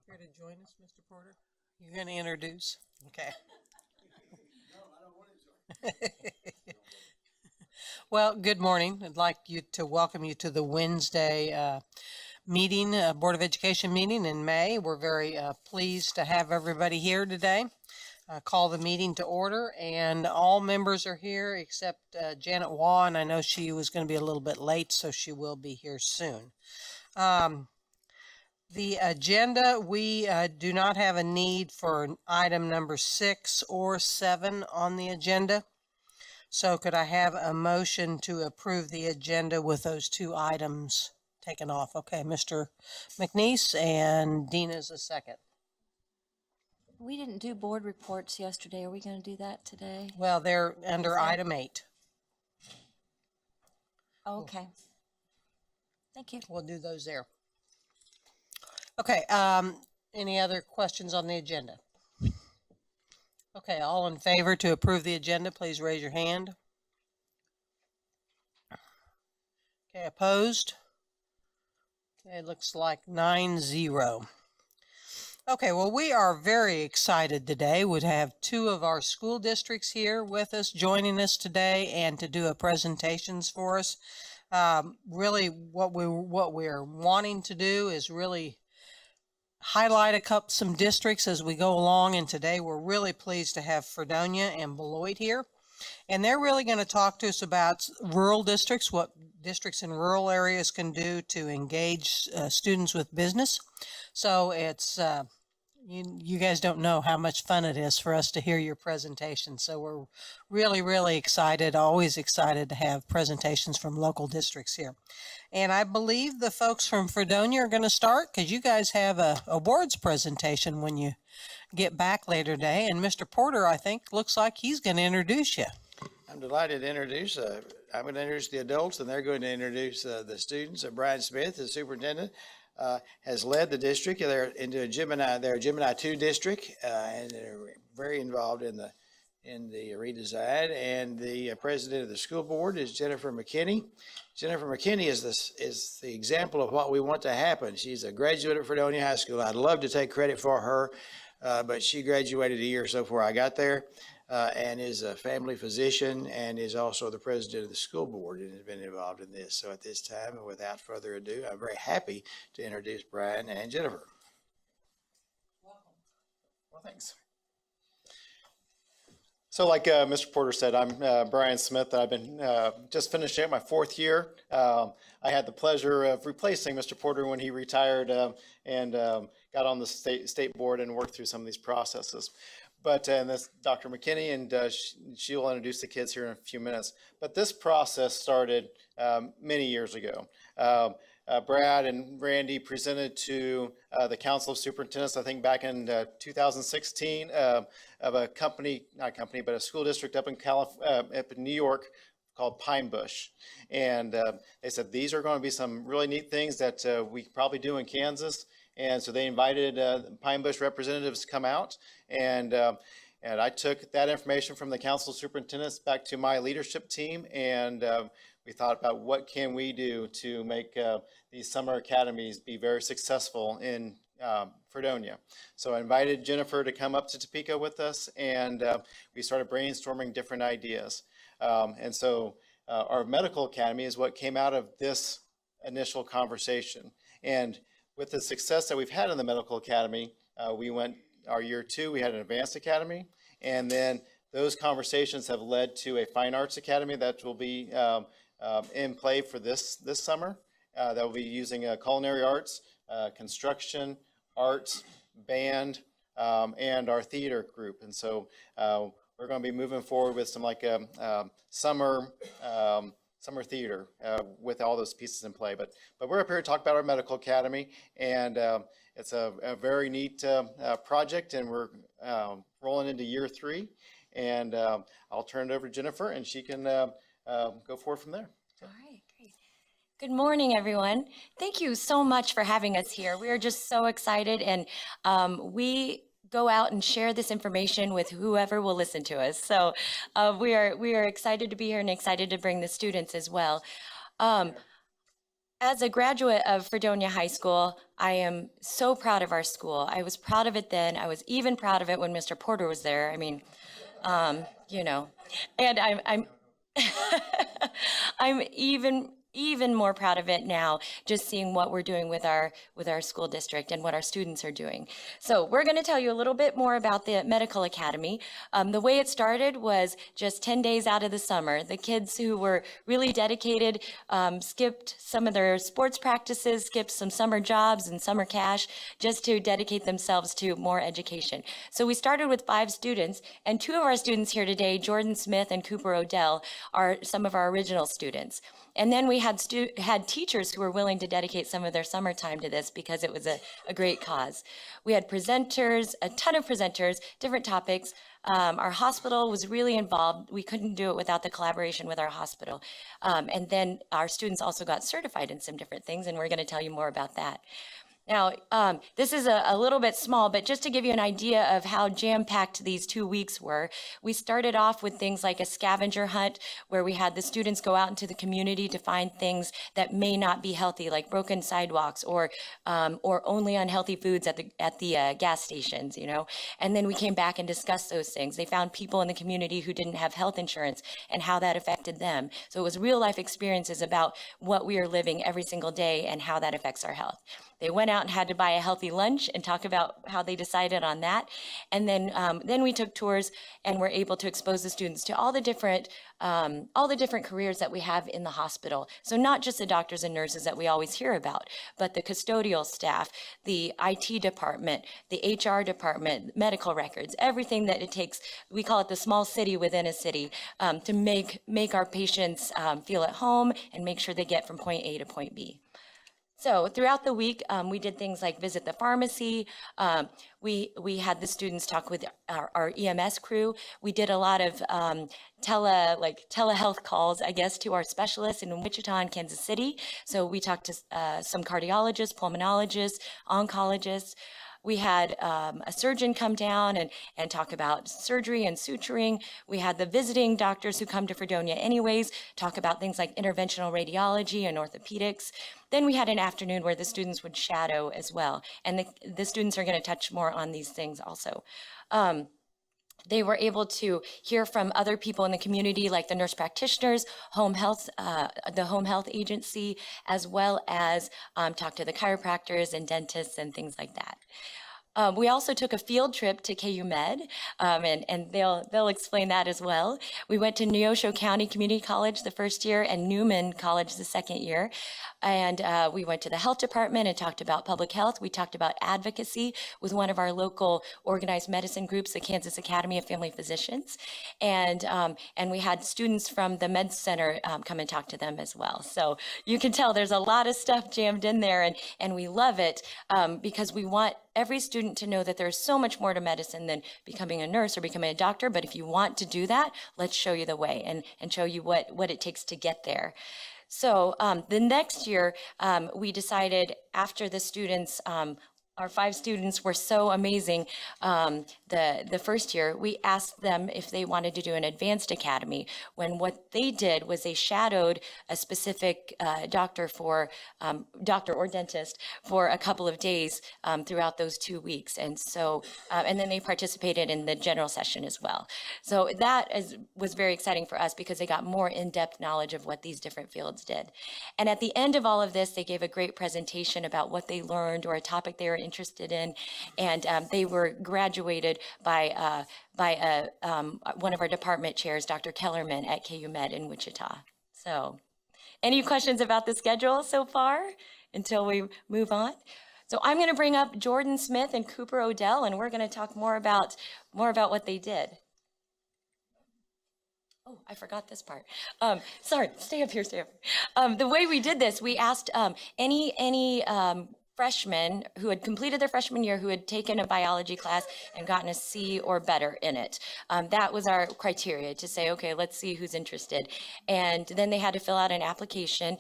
Here to join us, Mr. Porter? You're going to introduce? Okay. No, I don't want to join. Well, good morning. I'd like to welcome you to the Wednesday meeting, Board of Education meeting in May. We're very pleased to have everybody here today. Call the meeting to order, and all members are here except Janet Waugh, and I know she was going to be a little bit late, so she will be here soon. The agenda, we do not have a need for item number 6 or 7 on the agenda. So could I have a motion to approve the agenda with those two items taken off? Okay, Mr. McNeese, and Dina's a second. We didn't do board reports yesterday. Are we going to do that today? Well, they're under item 8. Oh, okay. Thank you. We'll do those there. Okay, any other questions on the agenda? Okay, all in favor to approve the agenda, please raise your hand. Okay, opposed? Okay, it looks like 9-0. Okay, well, we are very excited today. We'd have 2 of our school districts here with us, joining us today, and to do a presentations for us. Really, what we're wanting to do is really highlight some districts as we go along, and today we're really pleased to have Fredonia and Beloit here, and they're really going to talk to us about rural districts, what districts in rural areas can do to engage students with business. So it's you guys don't know how much fun it is for us to hear your presentation, so we're really excited, always excited to have presentations from local districts here. And I believe the folks from Fredonia are going to start, because you guys have a awards presentation when you get back later today. And Mr. Porter, I think, looks like he's going to introduce you. I'm delighted to introduce, I'm going to introduce the adults, and they're going to introduce the students. Brian Smith, the superintendent, has led the district. They're into a Gemini 2 district, and they're very involved in the redesign. And the president of the school board is Jennifer McKinney. Jennifer McKinney is the example of what we want to happen. She's a graduate of Fredonia High School. I'd love to take credit for her, but she graduated a year or so before I got there, and is a family physician, and is also the president of the school board, and has been involved in this. So at this time, and without further ado, I'm very happy to introduce Brian and Jennifer. Welcome. Well, thanks. So like Mr. Porter said, I'm Brian Smith. I've been just finishing up my 4th year. I had the pleasure of replacing Mr. Porter when he retired, and got on the state board and worked through some of these processes. But and that's Dr. McKinney, and she will introduce the kids here in a few minutes. But this process started many years ago. Brad and Randy presented to the Council of Superintendents, I think back in 2016, of a company, not a company, but a school district up in New York called Pine Bush. And they said, these are going to be some really neat things that we could probably do in Kansas. And so they invited Pine Bush representatives to come out, and I took that information from the Council of Superintendents back to my leadership team, and we thought about what can we do to make these summer academies be very successful in Fredonia. So I invited Jennifer to come up to Topeka with us, and we started brainstorming different ideas. And so our medical academy is what came out of this initial conversation. And with the success that we've had in the medical academy, we went our year 2, we had an advanced academy, and then those conversations have led to a fine arts academy that will be in play for this summer. That will be using culinary arts, construction, arts, band, and our theater group. And so we're going to be moving forward with some summer theater with all those pieces in play. But we're up here to talk about our medical academy, and it's a very neat project, and we're rolling into year 3. And I'll turn it over to Jennifer, and she can go forward from there. All right, great. Good morning, everyone. Thank you so much for having us here. We are just so excited, and we go out and share this information with whoever will listen to us. So we are excited to be here and excited to bring the students as well. As a graduate of Fredonia High School, I am so proud of our school. I was proud of it then. I was even proud of it when Mr. Porter was there. I mean, you know, and I'm I'm even more proud of it now, just seeing what we're doing with our school district and what our students are doing. So we're going to tell you a little bit more about the medical academy. The way it started was just 10 days out of the summer. The kids who were really dedicated skipped some of their sports practices, skipped some summer jobs and summer cash just to dedicate themselves to more education. So we started with 5 students, and 2 of our students here today, Jordan Smith and Cooper Odell, are some of our original students. And then we had teachers who were willing to dedicate some of their summertime to this because it was a great cause. We had presenters, a ton of presenters, different topics. Our hospital was really involved. We couldn't do it without the collaboration with our hospital. And then our students also got certified in some different things, and we're going to tell you more about that. Now, this is a little bit small, but just to give you an idea of how jam-packed these 2 weeks were, we started off with things like a scavenger hunt where we had the students go out into the community to find things that may not be healthy, like broken sidewalks or only unhealthy foods at the gas stations, you know. And then we came back and discussed those things. They found people in the community who didn't have health insurance and how that affected them. So it was real-life experiences about what we are living every single day and how that affects our health. They went out and had to buy a healthy lunch and talk about how they decided on that. And then we took tours and were able to expose the students to all the different careers that we have in the hospital. So not just the doctors and nurses that we always hear about, but the custodial staff, the IT department, the HR department, medical records, everything that it takes. We call it the small city within a city to make our patients feel at home and make sure they get from point A to point B. So throughout the week, we did things like visit the pharmacy. We had the students talk with our EMS crew. We did a lot of telehealth calls, I guess, to our specialists in Wichita and Kansas City. So we talked to some cardiologists, pulmonologists, oncologists. We had a surgeon come down and talk about surgery and suturing. We had the visiting doctors who come to Fredonia anyways, talk about things like interventional radiology and orthopedics. Then we had an afternoon where the students would shadow as well. And the students are going to touch more on these things also. They were able to hear from other people in the community, like the nurse practitioners, home health, the home health agency, as well as talk to the chiropractors and dentists and things like that. We also took a field trip to KU Med, and they'll explain that as well. We went to Neosho County Community College the first year and Newman College the second year. And we went to the health department and talked about public health. We talked about advocacy with one of our local organized medicine groups, the Kansas Academy of Family Physicians. And we had students from the Med Center come and talk to them as well. So you can tell there's a lot of stuff jammed in there, and we love it because we want every student to know that there's so much more to medicine than becoming a nurse or becoming a doctor. But if you want to do that, let's show you the way and show you what it takes to get there. So the next year, we decided after the students, our 5 students were so amazing. The first year, we asked them if they wanted to do an advanced academy, when what they did was they shadowed a specific doctor or dentist for a couple of days throughout those 2 weeks. And so, and then they participated in the general session as well. So that was very exciting for us because they got more in-depth knowledge of what these different fields did. And at the end of all of this, they gave a great presentation about what they learned or a topic they were interested in, and they were graduated by one of our department chairs, Dr. Kellerman at KU Med in Wichita. So, any questions about the schedule so far until we move on? So I'm going to bring up Jordan Smith and Cooper Odell, and we're going to talk more about what they did. Oh, I forgot this part. Sorry, stay up here. The way we did this, we asked any freshmen who had completed their freshman year who had taken a biology class and gotten a C or better in it. That was our criteria to say, okay, let's see who's interested. And then they had to fill out an application.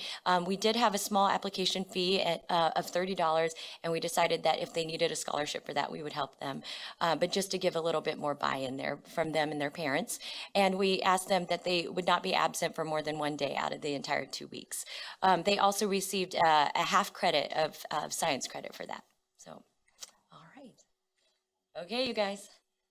We did have a small application fee of $30, and we decided that if they needed a scholarship for that, we would help them. But just to give a little bit more buy-in there from them and their parents. And we asked them that they would not be absent for more than 1 day out of the entire 2 weeks. They also received a half credit of science credit for that. So, all right. Okay, you guys,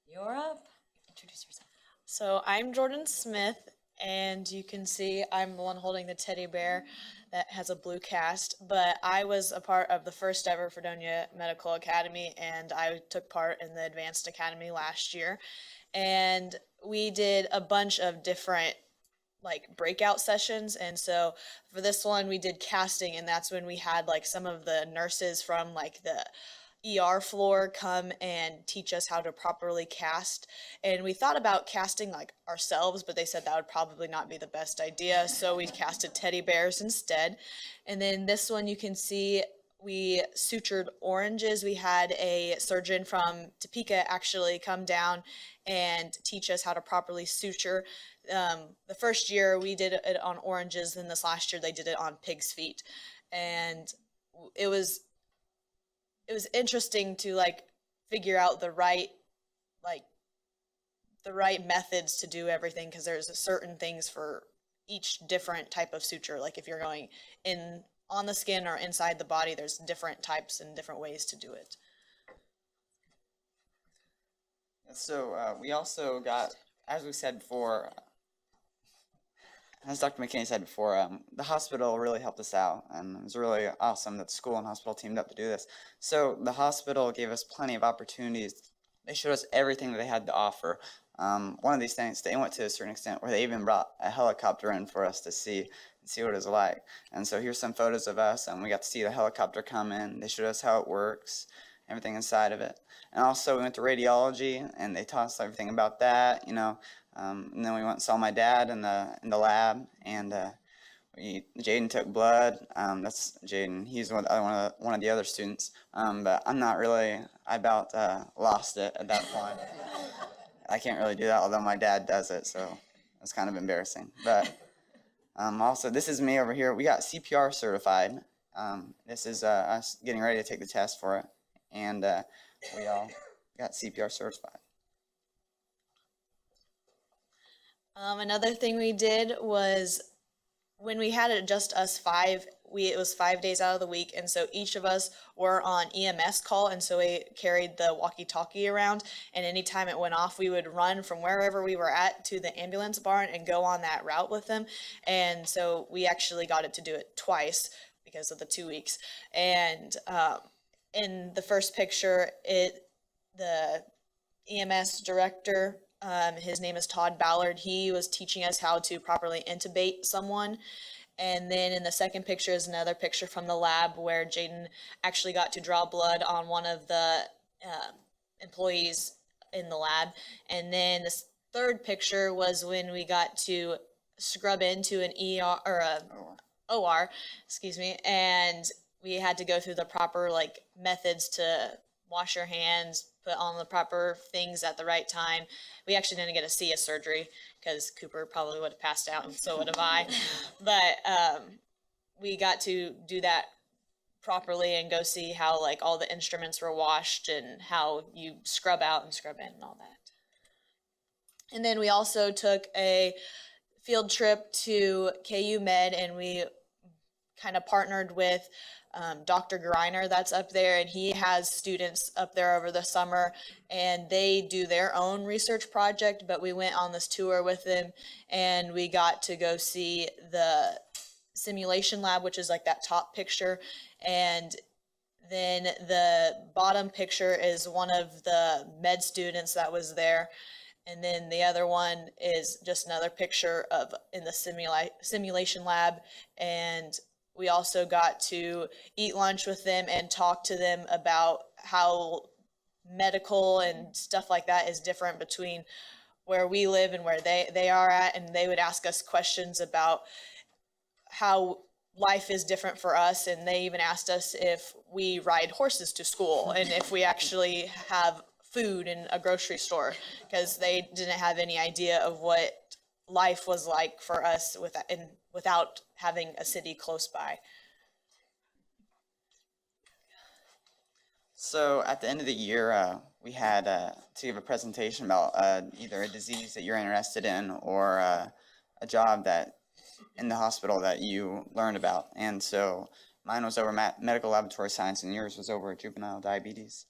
you're up. Introduce yourself. So I'm Jordan Smith, and you can see I'm the one holding the teddy bear that has a blue cast, but I was a part of the first ever Fredonia Medical Academy, and I took part in the Advanced Academy last year. And we did a bunch of different like breakout sessions, and so for this one we did casting, and that's when we had like some of the nurses from like the ER floor come and teach us how to properly cast. And we thought about casting like ourselves, but they said that would probably not be the best idea, so we casted teddy bears instead. And then this one you can see we sutured oranges. We had a surgeon from Topeka actually come down and teach us how to properly suture. The first year we did it on oranges, and this last year they did it on pig's feet. And it was interesting to like figure out the right methods to do everything, because there's certain things for each different type of suture. Like if you're going in on the skin or inside the body, there's different types and different ways to do it. So we also got, as we said before, as Dr. McKinney said before, the hospital really helped us out, and it was really awesome that the school and hospital teamed up to do this. So the hospital gave us plenty of opportunities. They showed us everything that they had to offer. One of these things, they went to a certain extent where they even brought a helicopter in for us to see what it was like. And so here's some photos of us, and we got to see the helicopter come in. They showed us how it works, everything inside of it. And also we went to radiology, and they taught us everything about that, you know. And then we went and saw my dad in the lab, and Jaden took blood. That's Jaden. He's one of the other students. But I'm not really. I about lost it at that point. I can't really do that, although my dad does it, so it's kind of embarrassing. But also, this is me over here. We got CPR certified. This is us getting ready to take the test for it, and we all got CPR certified. Another thing we did was when we had it just us five, it was 5 days out of the week, and so each of us were on EMS call, and so we carried the walkie-talkie around, and anytime it went off, we would run from wherever we were at to the ambulance barn and go on that route with them. And so we actually got it to do it twice because of the 2 weeks. And in the first picture, the EMS director, his name is Todd Ballard. He was teaching us how to properly intubate someone. And then in the second picture is another picture from the lab where Jaden actually got to draw blood on one of the employees in the lab. And then this third picture was when we got to scrub into an ER or a OR, excuse me, and we had to go through the proper like methods to wash your hands, put on the proper things at the right time. We actually didn't get to see a surgery because Cooper probably would have passed out, and so would have I. But we got to do that properly and go see how like all the instruments were washed and how you scrub out and scrub in and all that. And then we also took a field trip to KU Med, and we kind of partnered with Dr. Greiner that's up there, and he has students up there over the summer, and they do their own research project, but we went on this tour with them, and we got to go see the simulation lab, which is like that top picture, and then the bottom picture is one of the med students that was there, and then the other one is just another picture of in the simulation lab. And we also got to eat lunch with them and talk to them about how medical and stuff like that is different between where we live and where they are at. And they would ask us questions about how life is different for us, and they even asked us if we ride horses to school and if we actually have food in a grocery store, because they didn't have any idea of what life was like for us without having a city close by. So at the end of the year, we had to give a presentation about either a disease that you're interested in or a job that in the hospital that you learned about. And so mine was over medical laboratory science, and yours was over juvenile diabetes.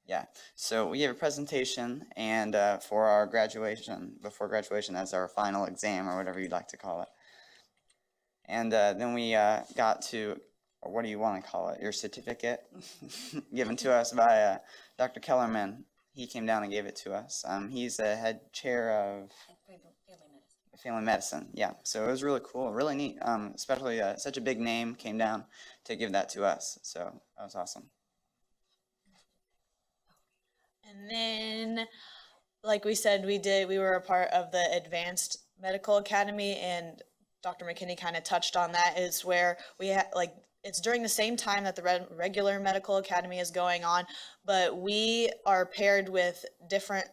Yeah. So we gave a presentation, and for our graduation, before graduation, as our final exam or whatever you'd like to call it. And then we got to, or what do you want to call it, your certificate given to us by Dr. Kellerman. He came down and gave it to us. He's the head chair of family medicine. Yeah, so it was really cool, really neat, especially such a big name came down to give that to us. So that was awesome. And then, like we said, we were a part of the Advanced Medical Academy, and Dr. McKinney kind of touched on that, is where we had, like, it's during the same time that the regular medical academy is going on, but we are paired with different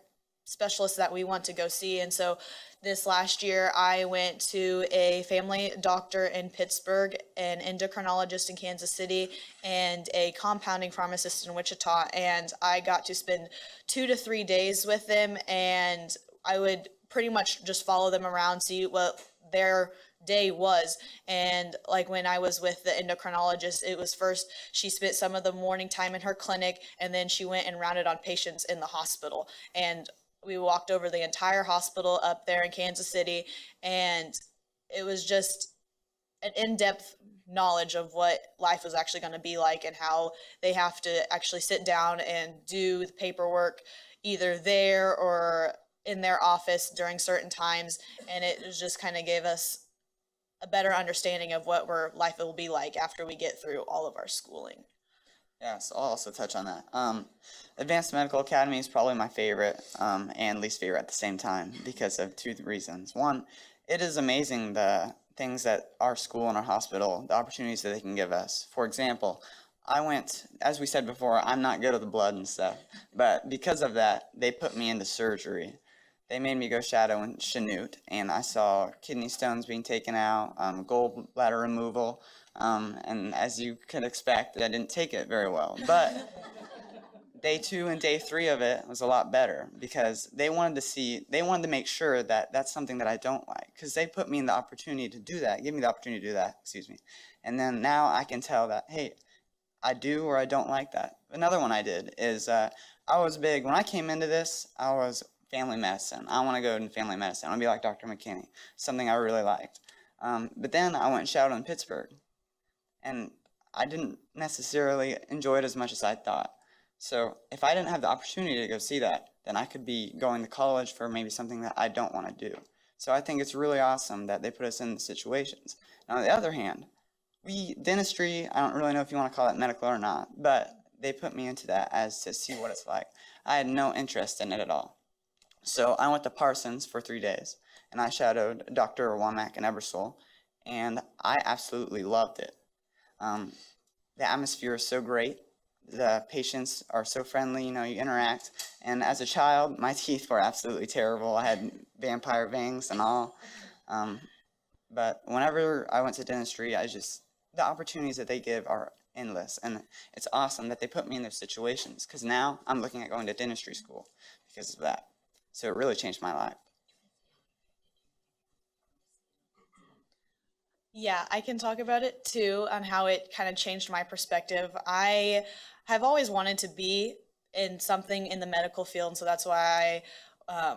specialists that we want to go see. And so this last year, I went to a family doctor in Pittsburgh, an endocrinologist in Kansas City, and a compounding pharmacist in Wichita. And I got to spend 2 to 3 days with them, and I would pretty much just follow them around, see what their day was. And like when I was with the endocrinologist, it was first she spent some of the morning time in her clinic, and then she went and rounded on patients in the hospital. And we walked over the entire hospital up there in Kansas City, and it was just an in-depth knowledge of what life was actually going to be like, and how they have to actually sit down and do the paperwork either there or in their office during certain times. And it was just kind of gave us a better understanding of what life will be like after we get through all of our schooling. Yeah, so I'll also touch on that. Advanced Medical Academy is probably my favorite and least favorite at the same time because of 2 reasons. One, it is amazing the things that our school and our hospital, the opportunities that they can give us. For example, I went, as we said before, I'm not good at the blood and stuff, but because of that, they put me into surgery. They made me go shadow in Chanute, and I saw kidney stones being taken out, gallbladder removal, and as you could expect, I didn't take it very well. But day 2 and day 3 of it was a lot better because they wanted to make sure that that's something that I don't like, because they put me in the opportunity to do that, give me the opportunity to do that, excuse me. And then now I can tell that, hey, I do or I don't like that. Another one I did is I was big, when I came into this, I was family medicine. I want to go into family medicine. I want to be like Dr. McKinney, something I really liked. But then I went and shadowed in Pittsburgh, and I didn't necessarily enjoy it as much as I thought. So if I didn't have the opportunity to go see that, then I could be going to college for maybe something that I don't want to do. So I think it's really awesome that they put us in the situations. Now, on the other hand, dentistry, I don't really know if you want to call it medical or not, but they put me into that as to see what it's like. I had no interest in it at all. So I went to Parsons for 3 days, and I shadowed Dr. Womack in Ebersole, and I absolutely loved it. The atmosphere is so great. The patients are so friendly, you interact. And as a child, my teeth were absolutely terrible. I had vampire fangs and all. But whenever I went to dentistry, the opportunities that they give are endless. And it's awesome that they put me in those situations, because now I'm looking at going to dentistry school because of that. So it really changed my life. Yeah, I can talk about it too, on how it kind of changed my perspective. I have always wanted to be in something in the medical field, and so that's why I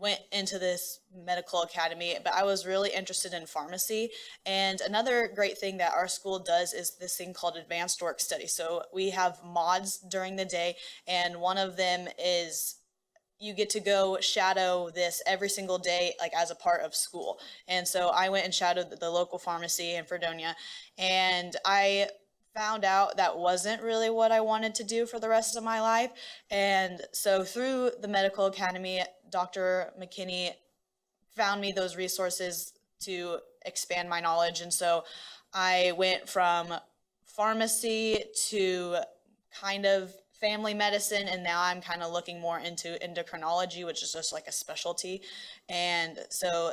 went into this medical academy, but I was really interested in pharmacy. And another great thing that our school does is this thing called advanced work study. So we have mods during the day, and one of them is you get to go shadow this every single day, like as a part of school. And so I went and shadowed the local pharmacy in Fredonia, and I found out that wasn't really what I wanted to do for the rest of my life. And so through the medical academy, Dr. McKinney found me those resources to expand my knowledge. And so I went from pharmacy to kind of family medicine, and now I'm kind of looking more into endocrinology, which is just like a specialty. And so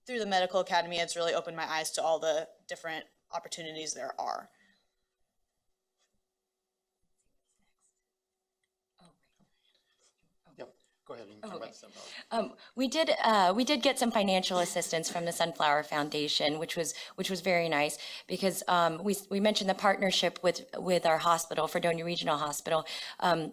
through the medical academy, it's really opened my eyes to all the different opportunities there are. Go ahead and talk about some. We did get some financial assistance from the Sunflower Foundation, which was very nice because we mentioned the partnership with our hospital, Fredonia Regional Hospital.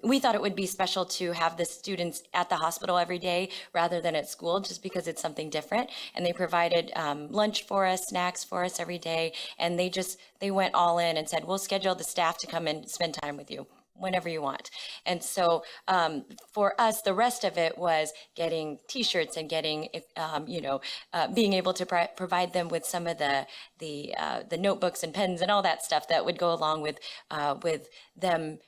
We thought it would be special to have the students at the hospital every day rather than at school, just because it's something different. And they provided lunch for us, snacks for us every day, and they went all in and said, "We'll schedule the staff to come and spend time with you whenever you want." And so for us, the rest of it was getting T-shirts and getting, being able to provide them with some of the notebooks and pens and all that stuff that would go along with them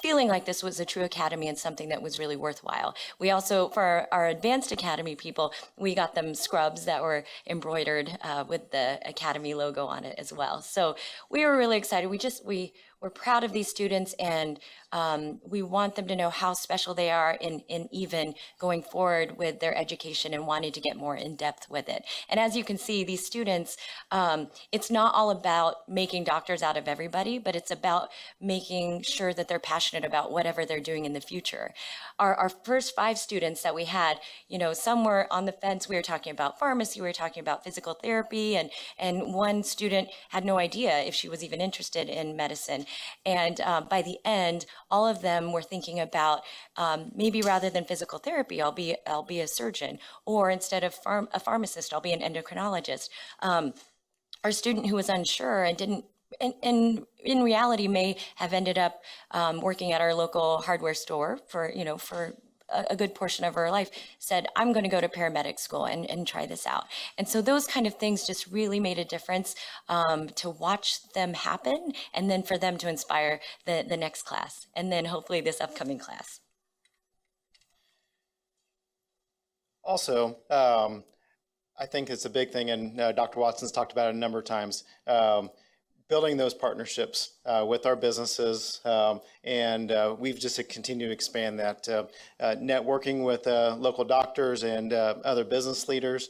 feeling like this was a true academy and something that was really worthwhile. We also, for our advanced academy people, we got them scrubs that were embroidered with the academy logo on it as well. So we were really excited. We're proud of these students, and we want them to know how special they are in even going forward with their education and wanting to get more in depth with it. And as you can see, these students, it's not all about making doctors out of everybody, but it's about making sure that they're passionate about whatever they're doing in the future. Our first 5 students that we had, some were on the fence. We were talking about pharmacy, we were talking about physical therapy, and one student had no idea if she was even interested in medicine. And by the end, all of them were thinking about maybe rather than physical therapy, I'll be a surgeon, or instead of a pharmacist, I'll be an endocrinologist. Our student who was unsure and didn't, and in reality may have ended up working at our local hardware store for a good portion of her life, said, "I'm going to go to paramedic school and try this out." And so those kind of things just really made a difference to watch them happen, and then for them to inspire the next class, and then hopefully this upcoming class. Also, I think it's a big thing, and Dr. Watson's talked about it a number of times, building those partnerships with our businesses, and we've just continued to expand that. Networking with local doctors and other business leaders.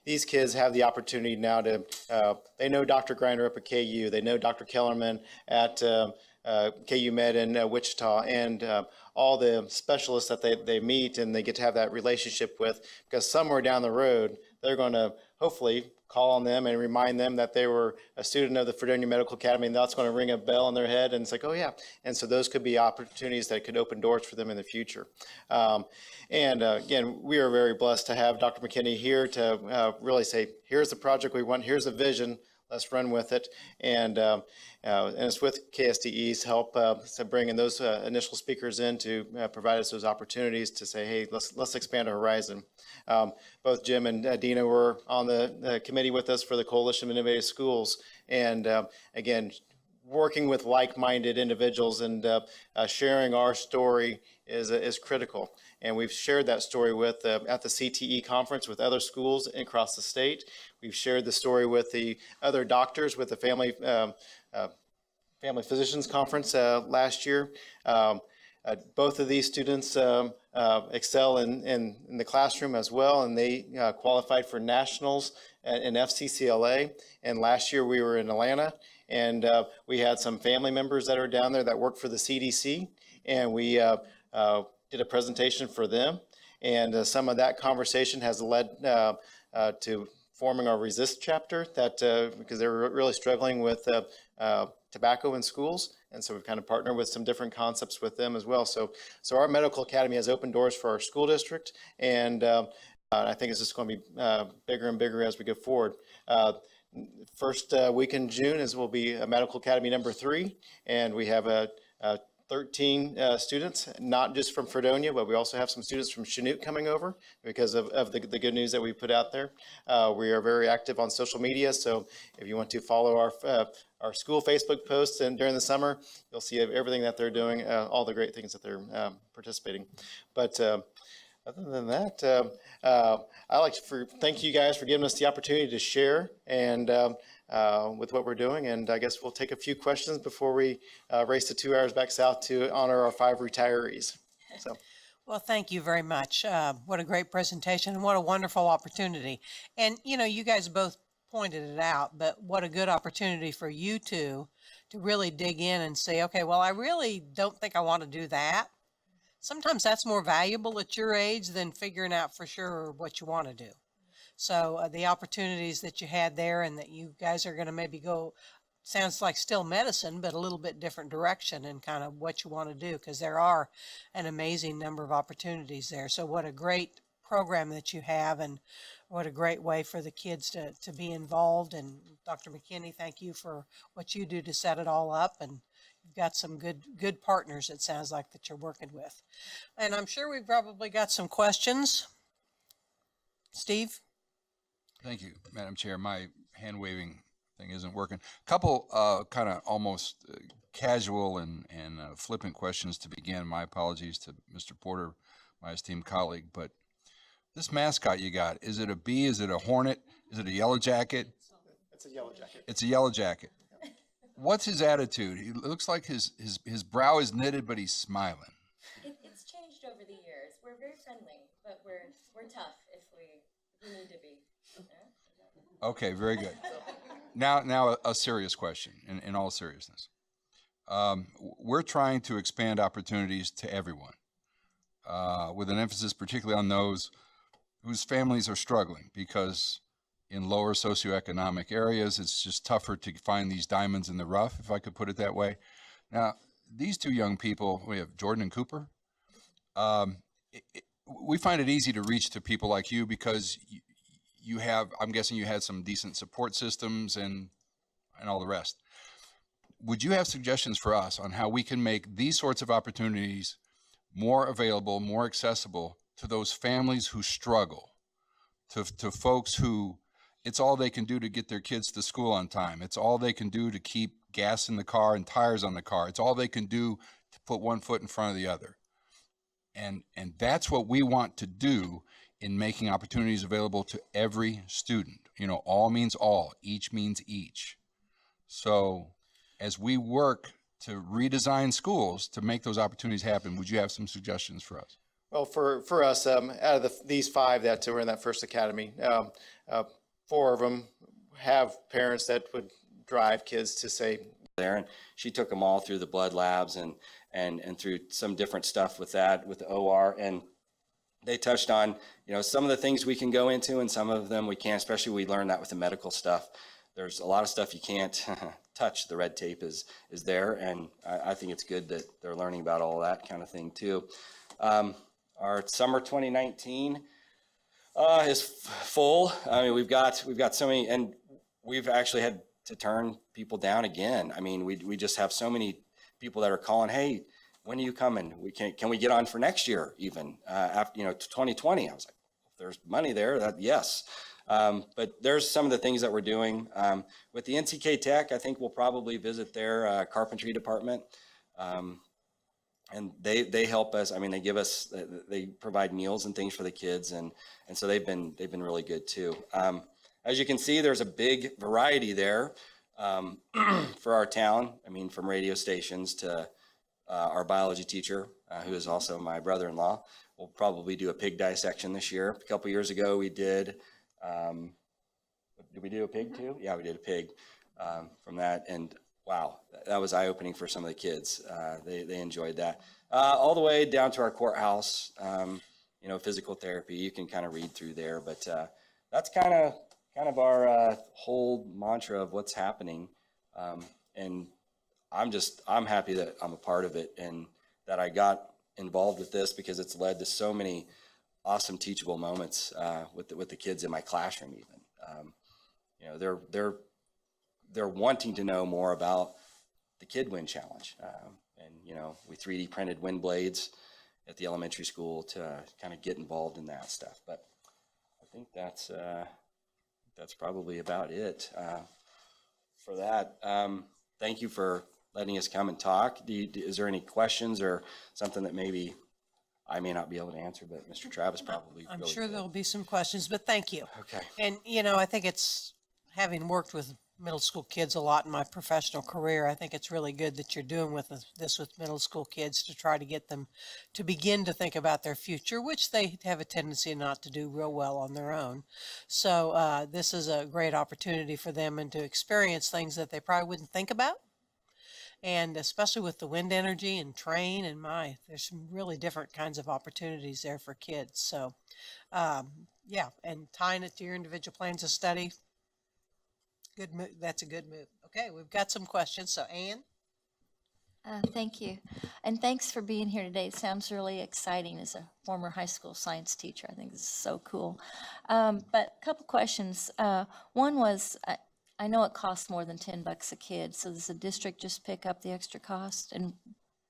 These kids have the opportunity now to, they know Dr. Grinder up at KU, they know Dr. Kellerman at KU Med in Wichita, and all the specialists that they meet and they get to have that relationship with, because somewhere down the road, they're going to hopefully call on them and remind them that they were a student of the Fredonia Medical Academy, and that's going to ring a bell in their head, and it's like, oh yeah. And so those could be opportunities that could open doors for them in the future. Again, we are very blessed to have Dr. McKinney here to really say, here's the project we want, here's the vision, let's run with it. And it's with KSDE's help to bring in those initial speakers in to provide us those opportunities to say, hey, let's expand our horizon. Both Jim and Dina were on the committee with us for the Coalition of Innovative Schools. And again, working with like-minded individuals and sharing our story is critical. And we've shared that story with at the CTE conference with other schools across the state. We've shared the story with the other doctors with the family physicians conference last year. Both of these students excel in the classroom as well, and they qualified for nationals in FCCLA. And last year we were in Atlanta, and we had some family members that are down there that work for the CDC, and we did a presentation for them. And some of that conversation has led to forming our Resist chapter, that because they were really struggling with tobacco in schools. And so we've kind of partnered with some different concepts with them as well. So our medical academy has opened doors for our school district, and I think it's just going to be bigger and bigger as we go forward. First week in June will be a medical academy number 3, and we have 13 students, not just from Fredonia, but we also have some students from Chinook coming over because of the good news that we put out there. We are very active on social media, so if you want to follow our school Facebook posts and during the summer, you'll see everything that they're doing, all the great things that they're participating. But Other than that, I like to thank you guys for giving us the opportunity to share and with what we're doing. And I guess we'll take a few questions before we race the 2 hours back south to honor our 5 retirees. So. Well, thank you very much. What a great presentation and what a wonderful opportunity. And, you know, you guys both pointed it out, but what a good opportunity for you two to really dig in and say, okay, well, I really don't think I want to do that. Sometimes that's more valuable at your age than figuring out for sure what you want to do. So the opportunities that you had there and that you guys are going to maybe go, sounds like still medicine, but a little bit different direction and kind of what you want to do, because there are an amazing number of opportunities there. So what a great program that you have, and what a great way for the kids to be involved. And Dr. McKinney, thank you for what you do to set it all up. And you've got some good partners, it sounds like, that you're working with. And I'm sure we've probably got some questions. Steve? Thank you, Madam Chair. My hand waving thing isn't working. Couple kind of almost casual and flippant questions to begin. My apologies to Mr. Porter, my esteemed colleague, but this mascot you got, is it a bee? Is it a hornet? Is it a yellow jacket? It's a yellow jacket. It's a yellow jacket. What's his attitude? He looks like his brow is knitted, but he's smiling. It's changed over the years. We're very friendly, but we're tough if we need to be. Okay, very good. Now a serious question, in all seriousness. We're trying to expand opportunities to everyone, with an emphasis particularly on those whose families are struggling, because in lower socioeconomic areas, it's just tougher to find these diamonds in the rough, if I could put it that way. Now, these two young people, we have Jordan and Cooper. We find it easy to reach to people like you because you have, I'm guessing you had some decent support systems and all the rest. Would you have suggestions for us on how we can make these sorts of opportunities more available, more accessible to those families who struggle, to folks who it's all they can do to get their kids to school on time. It's all they can do to keep gas in the car and tires on the car. It's all they can do to put one foot in front of the other. And that's what we want to do in making opportunities available to every student. You know, all means all, each means each. So as we work to redesign schools to make those opportunities happen, would you have some suggestions for us? Well, for us, out of these 5 that were in that first academy, 4 of them have parents that would drive kids to say there, and she took them all through the blood labs and through some different stuff with that, with the OR, and they touched on, you know, some of the things we can go into and some of them we can't, especially we learned that with the medical stuff. There's a lot of stuff you can't touch. The red tape is there, and I think it's good that they're learning about all that kind of thing too. Our summer 2019 is full. I mean, we've got so many, and we've actually had to turn people down again. I mean, we just have so many people that are calling, hey, when are you coming? Can we get on for next year even, after, 2020? I was like, if there's money there, yes. But there's some of the things that we're doing. With the NCK Tech, I think we'll probably visit their carpentry department. And they help us. I mean, they provide meals and things for the kids. And so they've been really good too. As you can see, there's a big variety there for our town. I mean, from radio stations to our biology teacher, who is also my brother-in-law. We'll probably do a pig dissection this year. A couple years ago, we did we do a pig too? Yeah, we did a pig from that. And wow, that was eye-opening for some of the kids. They enjoyed that. All the way down to our courthouse, physical therapy. You can kind of read through there, but that's kind of our whole mantra of what's happening. And I'm happy that I'm a part of it and that I got involved with this because it's led to so many awesome teachable moments with the kids in my classroom even. They're wanting to know more about the Kid Wind Challenge. We 3D printed wind blades at the elementary school to kind of get involved in that stuff. But I think that's probably about it for that. Thank you for letting us come and talk. Is there any questions or something that maybe I may not be able to answer, but Mr. Travis probably I'm really sure could. there'll be some questions, but thank you. Okay. And, I think it's, having worked with middle school kids a lot in my professional career, I think it's really good that you're doing this with middle school kids to try to get them to begin to think about their future, which they have a tendency not to do real well on their own. So this is a great opportunity for them and to experience things that they probably wouldn't think about. And especially with the wind energy and train and there's some really different kinds of opportunities there for kids. So, yeah, and tying it to your individual plans of study, good move. That's a good move. Okay, we've got some questions. So, Ann? Thank you. And thanks for being here today. It sounds really exciting as a former high school science teacher. I think this is so cool. But a couple questions. One was, I know it costs more than $10 a kid, so does the district just pick up the extra cost? And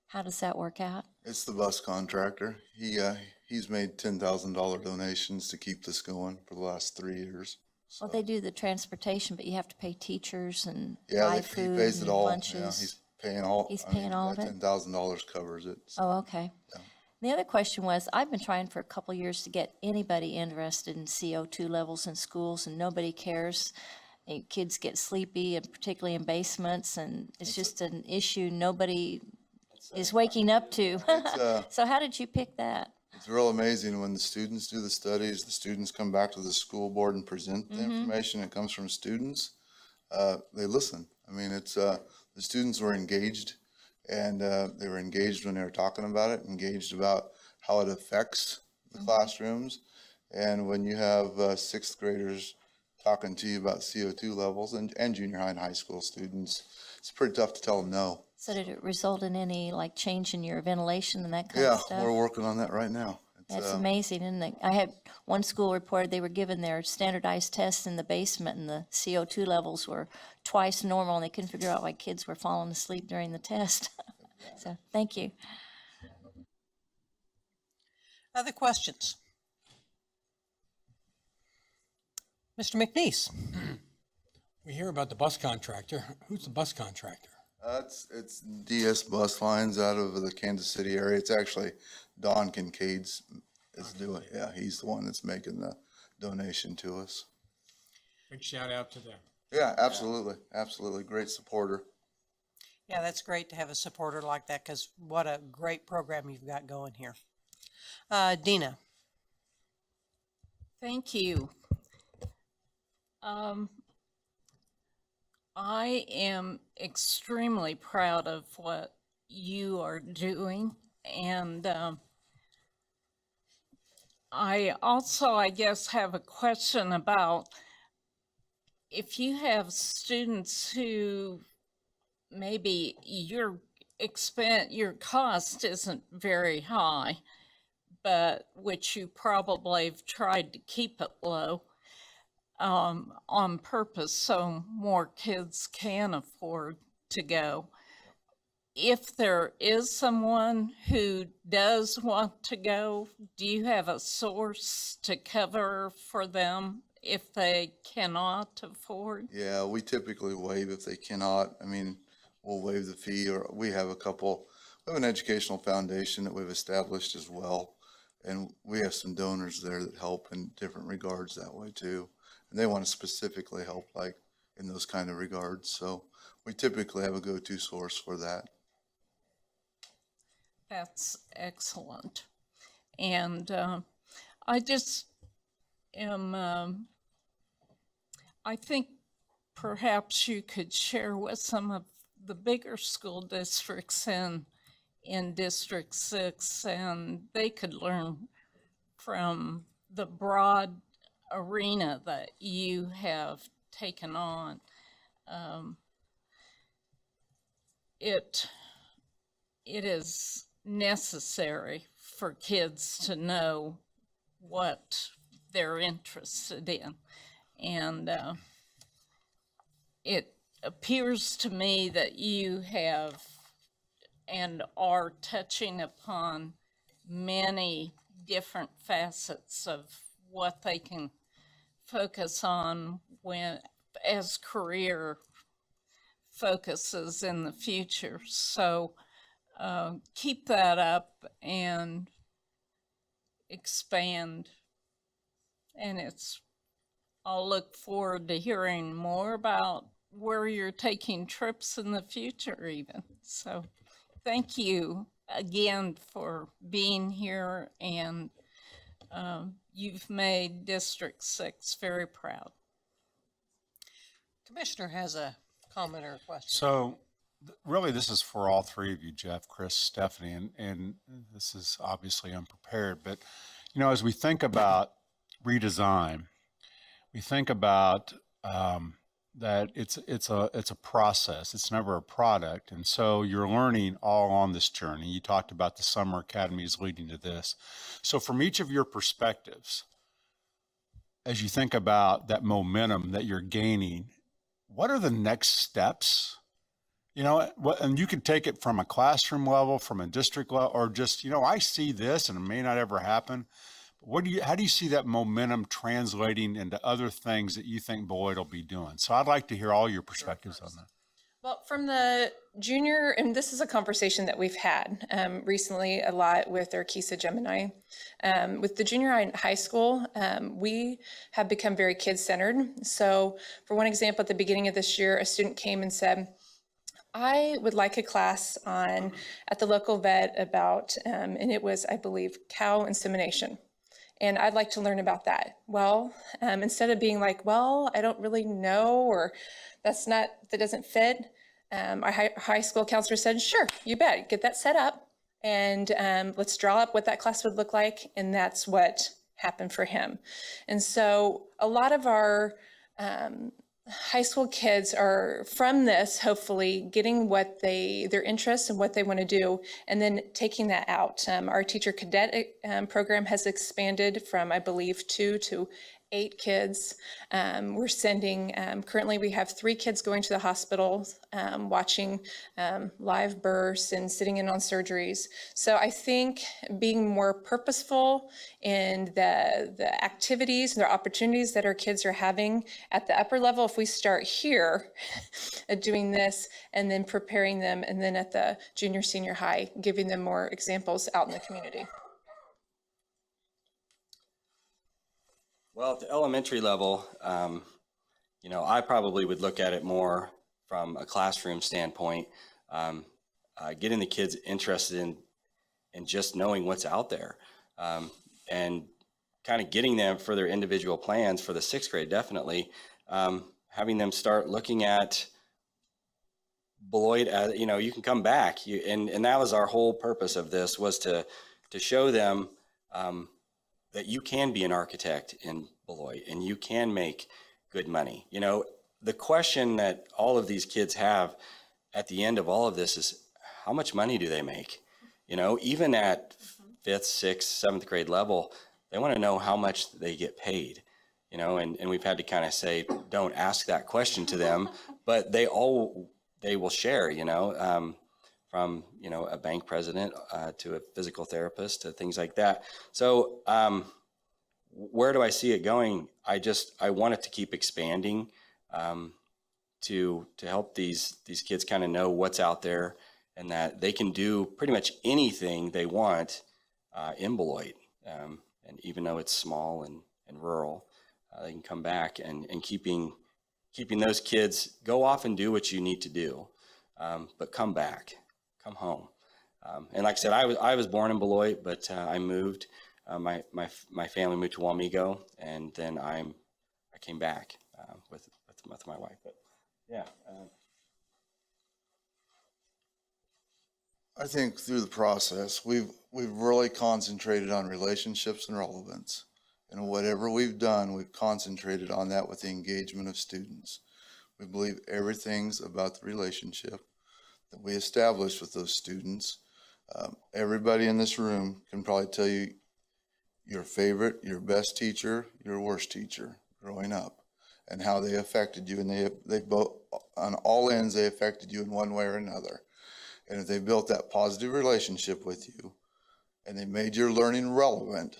how does that work out? It's the bus contractor. He's made $10,000 donations to keep this going for the last 3 years. Well, they do the transportation, but you have to pay teachers and Yeah, buy he food pays it and all. Yeah, lunches. he's paying all. He's paying all of it? $10,000 covers it. So, Oh, okay. The other question was, I've been trying for a couple years to get anybody interested in CO2 levels in schools, and nobody cares. And kids get sleepy, and particularly in basements, and it's just an issue nobody is waking up to. So how did you pick that? It's real amazing when the students do the studies, the students come back to the school board and present the information that comes from students. They listen. I mean, the students were engaged, and they were engaged when they were talking about it, engaged about how it affects the classrooms. And when you have sixth graders talking to you about CO2 levels and junior high and high school students, it's pretty tough to tell them no. So did it result in any change in your ventilation and that kind of Yeah, stuff? we're working on that right now. That's amazing, isn't it? I had one school reported they were given their standardized tests in the basement, and the CO2 levels were twice normal, and they couldn't figure out why kids were falling asleep during the test. So, thank you. Other questions? Mr. McNeese? We hear about the bus contractor. Who's the bus contractor? It's DS Bus Lines out of the Kansas City area. It's actually Don Kincaid's is doing. Yeah, he's the one that's making the donation to us. Big shout out to them. Yeah, absolutely, absolutely, great supporter. Yeah, that's great to have a supporter like that, because what a great program you've got going here. Dina? Thank you. I am extremely proud of what you are doing, and I also, I guess, have a question about if you have students who maybe your cost isn't very high, but which you probably have tried to keep it low on purpose so more kids can afford to go. If there is someone who does want to go, do you have a source to cover for them if they cannot afford? Yeah, we typically waive if they cannot. I mean, we'll waive the fee, or we have an educational foundation that we've established as well. And we have some donors there that help in different regards that way too. And they want to specifically help in those kind of regards. So we typically have a go-to source for that. That's excellent. And I just am, I think perhaps you could share with some of the bigger school districts in District 6, and they could learn from the broad arena that you have taken on. It is necessary for kids to know what they're interested in. And it appears to me that you have and are touching upon many different facets of what they can focus on as career focuses in the future. So keep that up, and expand. And I'll look forward to hearing more about where you're taking trips in the future even. So thank you again for being here, and you've made District 6 very proud. Commissioner has a comment or a question. So really, this is for all three of you, Jeff, Chris, Stephanie, and this is obviously unprepared, but you know, as we think about redesign, we think about that it's a process. It's never a product, and so you're learning all on this journey. You talked about the summer academies leading to this. So from each of your perspectives, as you think about that momentum that you're gaining, what are the next steps? You know, and you can take it from a classroom level, from a district level, or just, you know, I see this and it may not ever happen. How do you see that momentum translating into other things that you think Beloit will be doing? So I'd like to hear all your perspectives on that. Well, from the junior, and this is a conversation that we've had recently a lot with our KSDE Gemini. With the junior high school, we have become very kid-centered. So for one example, at the beginning of this year, a student came and said, I would like a class at the local vet about, and it was, I believe, cow insemination. And I'd like to learn about that. Well, instead of being like, well, I don't really know, or that doesn't fit, our high school counselor said, sure, you bet, get that set up, and let's draw up what that class would look like. And that's what happened for him. And so a lot of our high school kids are from this, hopefully getting their interests and what they want to do, and then taking that out. Our teacher cadet program has expanded from, I believe, 2 to 8 kids. We're sending, currently we have 3 kids going to the hospital, watching live births and sitting in on surgeries. So I think being more purposeful in the activities and the opportunities that our kids are having at the upper level, if we start here doing this and then preparing them, and then at the junior, senior high, giving them more examples out in the community. Well, at the elementary level, you know, I probably would look at it more from a classroom standpoint, getting the kids interested in just knowing what's out there, and kind of getting them for their individual plans for the 6th grade, definitely, having them start looking at Beloit as, you know, you can come back. And that was our whole purpose of this, was to show them that you can be an architect in Beloit and you can make good money. You know, the question that all of these kids have at the end of all of this is, how much money do they make? You know, even at 5th, 6th, 7th grade level, they want to know how much they get paid, you know, and we've had to kind of say, don't ask that question to them, but they will share, you know, from, you know, a bank president to a physical therapist to things like that. So where do I see it going? I want it to keep expanding, to help these kids kind of know what's out there, and that they can do pretty much anything they want in Beloit. And even though it's small and rural, they can come back and keeping those kids, go off and do what you need to do, but come back. Come home. And like I said, I was born in Beloit, but I moved. My family moved to Wamego, and then I came back with my wife. But yeah. I think through the process, we've really concentrated on relationships and relevance. And whatever we've done, we've concentrated on that with the engagement of students. We believe everything's about the relationship that we established with those students. Everybody in this room can probably tell you your favorite, your best teacher, your worst teacher growing up, and how they affected you. And they both, on all ends, they affected you in one way or another. And if they built that positive relationship with you and they made your learning relevant,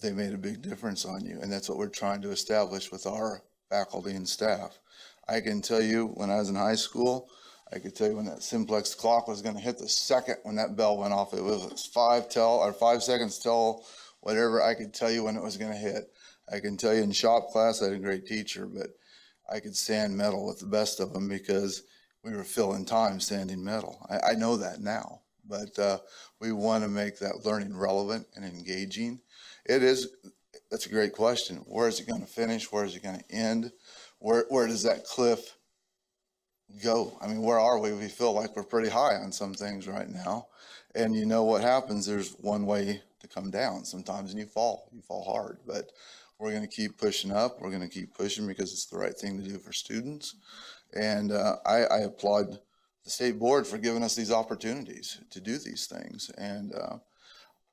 they made a big difference on you. And that's what we're trying to establish with our faculty and staff. I can tell you, when I was in high school, I could tell you when that simplex clock was going to hit the second when that bell went off. It was 5 seconds till whatever. I could tell you when it was going to hit. I can tell you in shop class, I had a great teacher, but I could sand metal with the best of them because we were filling time sanding metal. I know that now, but we want to make that learning relevant and engaging. That's a great question. Where is it going to finish? Where is it going to end? Where does that cliff go? I mean, where are we? We feel like we're pretty high on some things right now. And you know what happens? There's one way to come down sometimes, and you fall hard. But we're going to keep pushing up. We're going to keep pushing because it's the right thing to do for students. And I applaud the state board for giving us these opportunities to do these things. And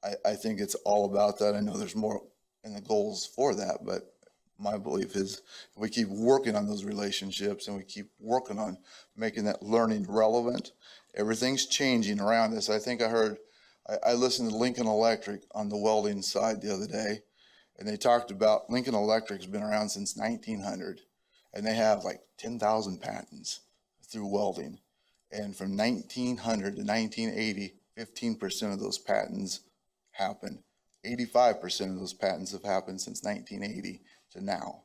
I think it's all about that. I know there's more in the goals for that, but my belief is if we keep working on those relationships and we keep working on making that learning relevant, everything's changing around us. I think I listened to Lincoln Electric on the welding side the other day, and they talked about Lincoln Electric's been around since 1900, and they have like 10,000 patents through welding. And from 1900 to 1980, 15% of those patents happened. 85% of those patents have happened since 1980 to now.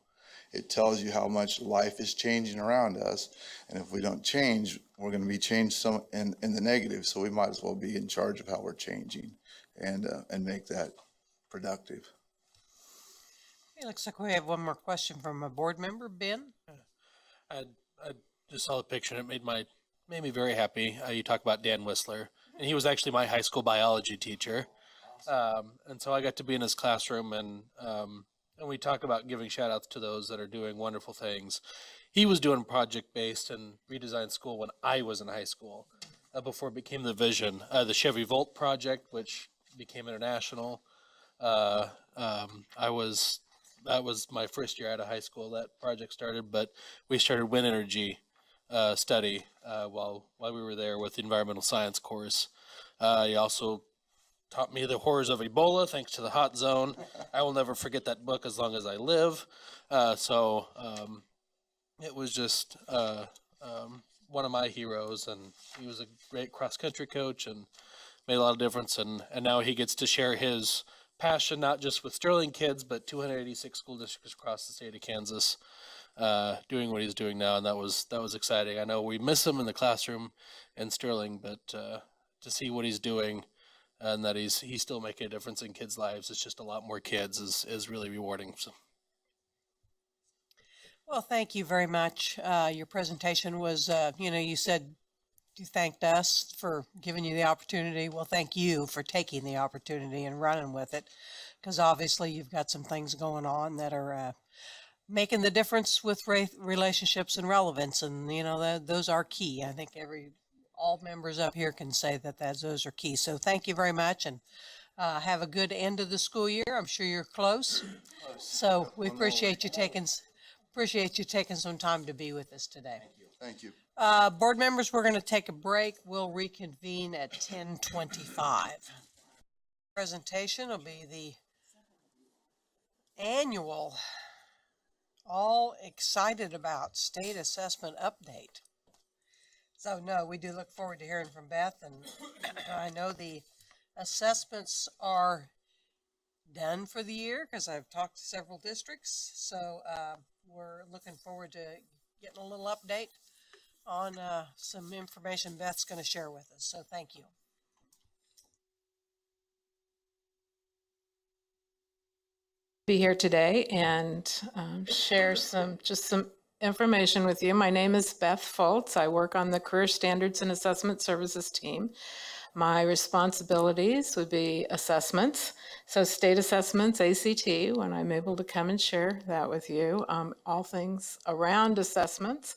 It tells you how much life is changing around us. And if we don't change, we're going to be changed some in the negative. So we might as well be in charge of how we're changing and make that productive. It looks like we have one more question from a board member, Ben. I just saw the picture and it made me very happy. You talk about Dan Whistler, and he was actually my high school biology teacher. And so I got to be in his classroom, and we talk about giving shout outs to those that are doing wonderful things. He was doing project-based and redesigned school when I was in high school, before it became the vision. The Chevy Volt project, which became international. That was my first year out of high school. That project started, but we started wind energy study while we were there with the environmental science course. He also taught me the horrors of Ebola, thanks to the hot zone. I will never forget that book as long as I live. It was just one of my heroes, and he was a great cross-country coach and made a lot of difference. And now he gets to share his passion, not just with Sterling kids, but 286 school districts across the state of Kansas, doing what he's doing now. And that was exciting. I know we miss him in the classroom in Sterling, but to see what he's doing and that he's still making a difference in kids' lives, it's just a lot more kids, is really rewarding. So. Well, thank you very much. Your presentation was, you said you thanked us for giving you the opportunity. Well, thank you for taking the opportunity and running with it, because obviously you've got some things going on that are making the difference with relationships and relevance, and those are key. I think all members up here can say that those are key. So thank you very much, and have a good end of the school year. I'm sure you're close. So we appreciate you taking some time to be with us today. Thank you. Board members, we're going to take a break. We'll reconvene at 10:25. Presentation will be the annual, all excited about state assessment update. So no, we do look forward to hearing from Beth, and I know the assessments are done for the year because I've talked to several districts. So we're looking forward to getting a little update on some information Beth's going to share with us. So thank you. Be here today and share some information with you. My name is Beth Foltz. I work on the Career Standards and Assessment Services team. My responsibilities would be assessments, so state assessments, ACT, when I'm able to come and share that with you, all things around assessments,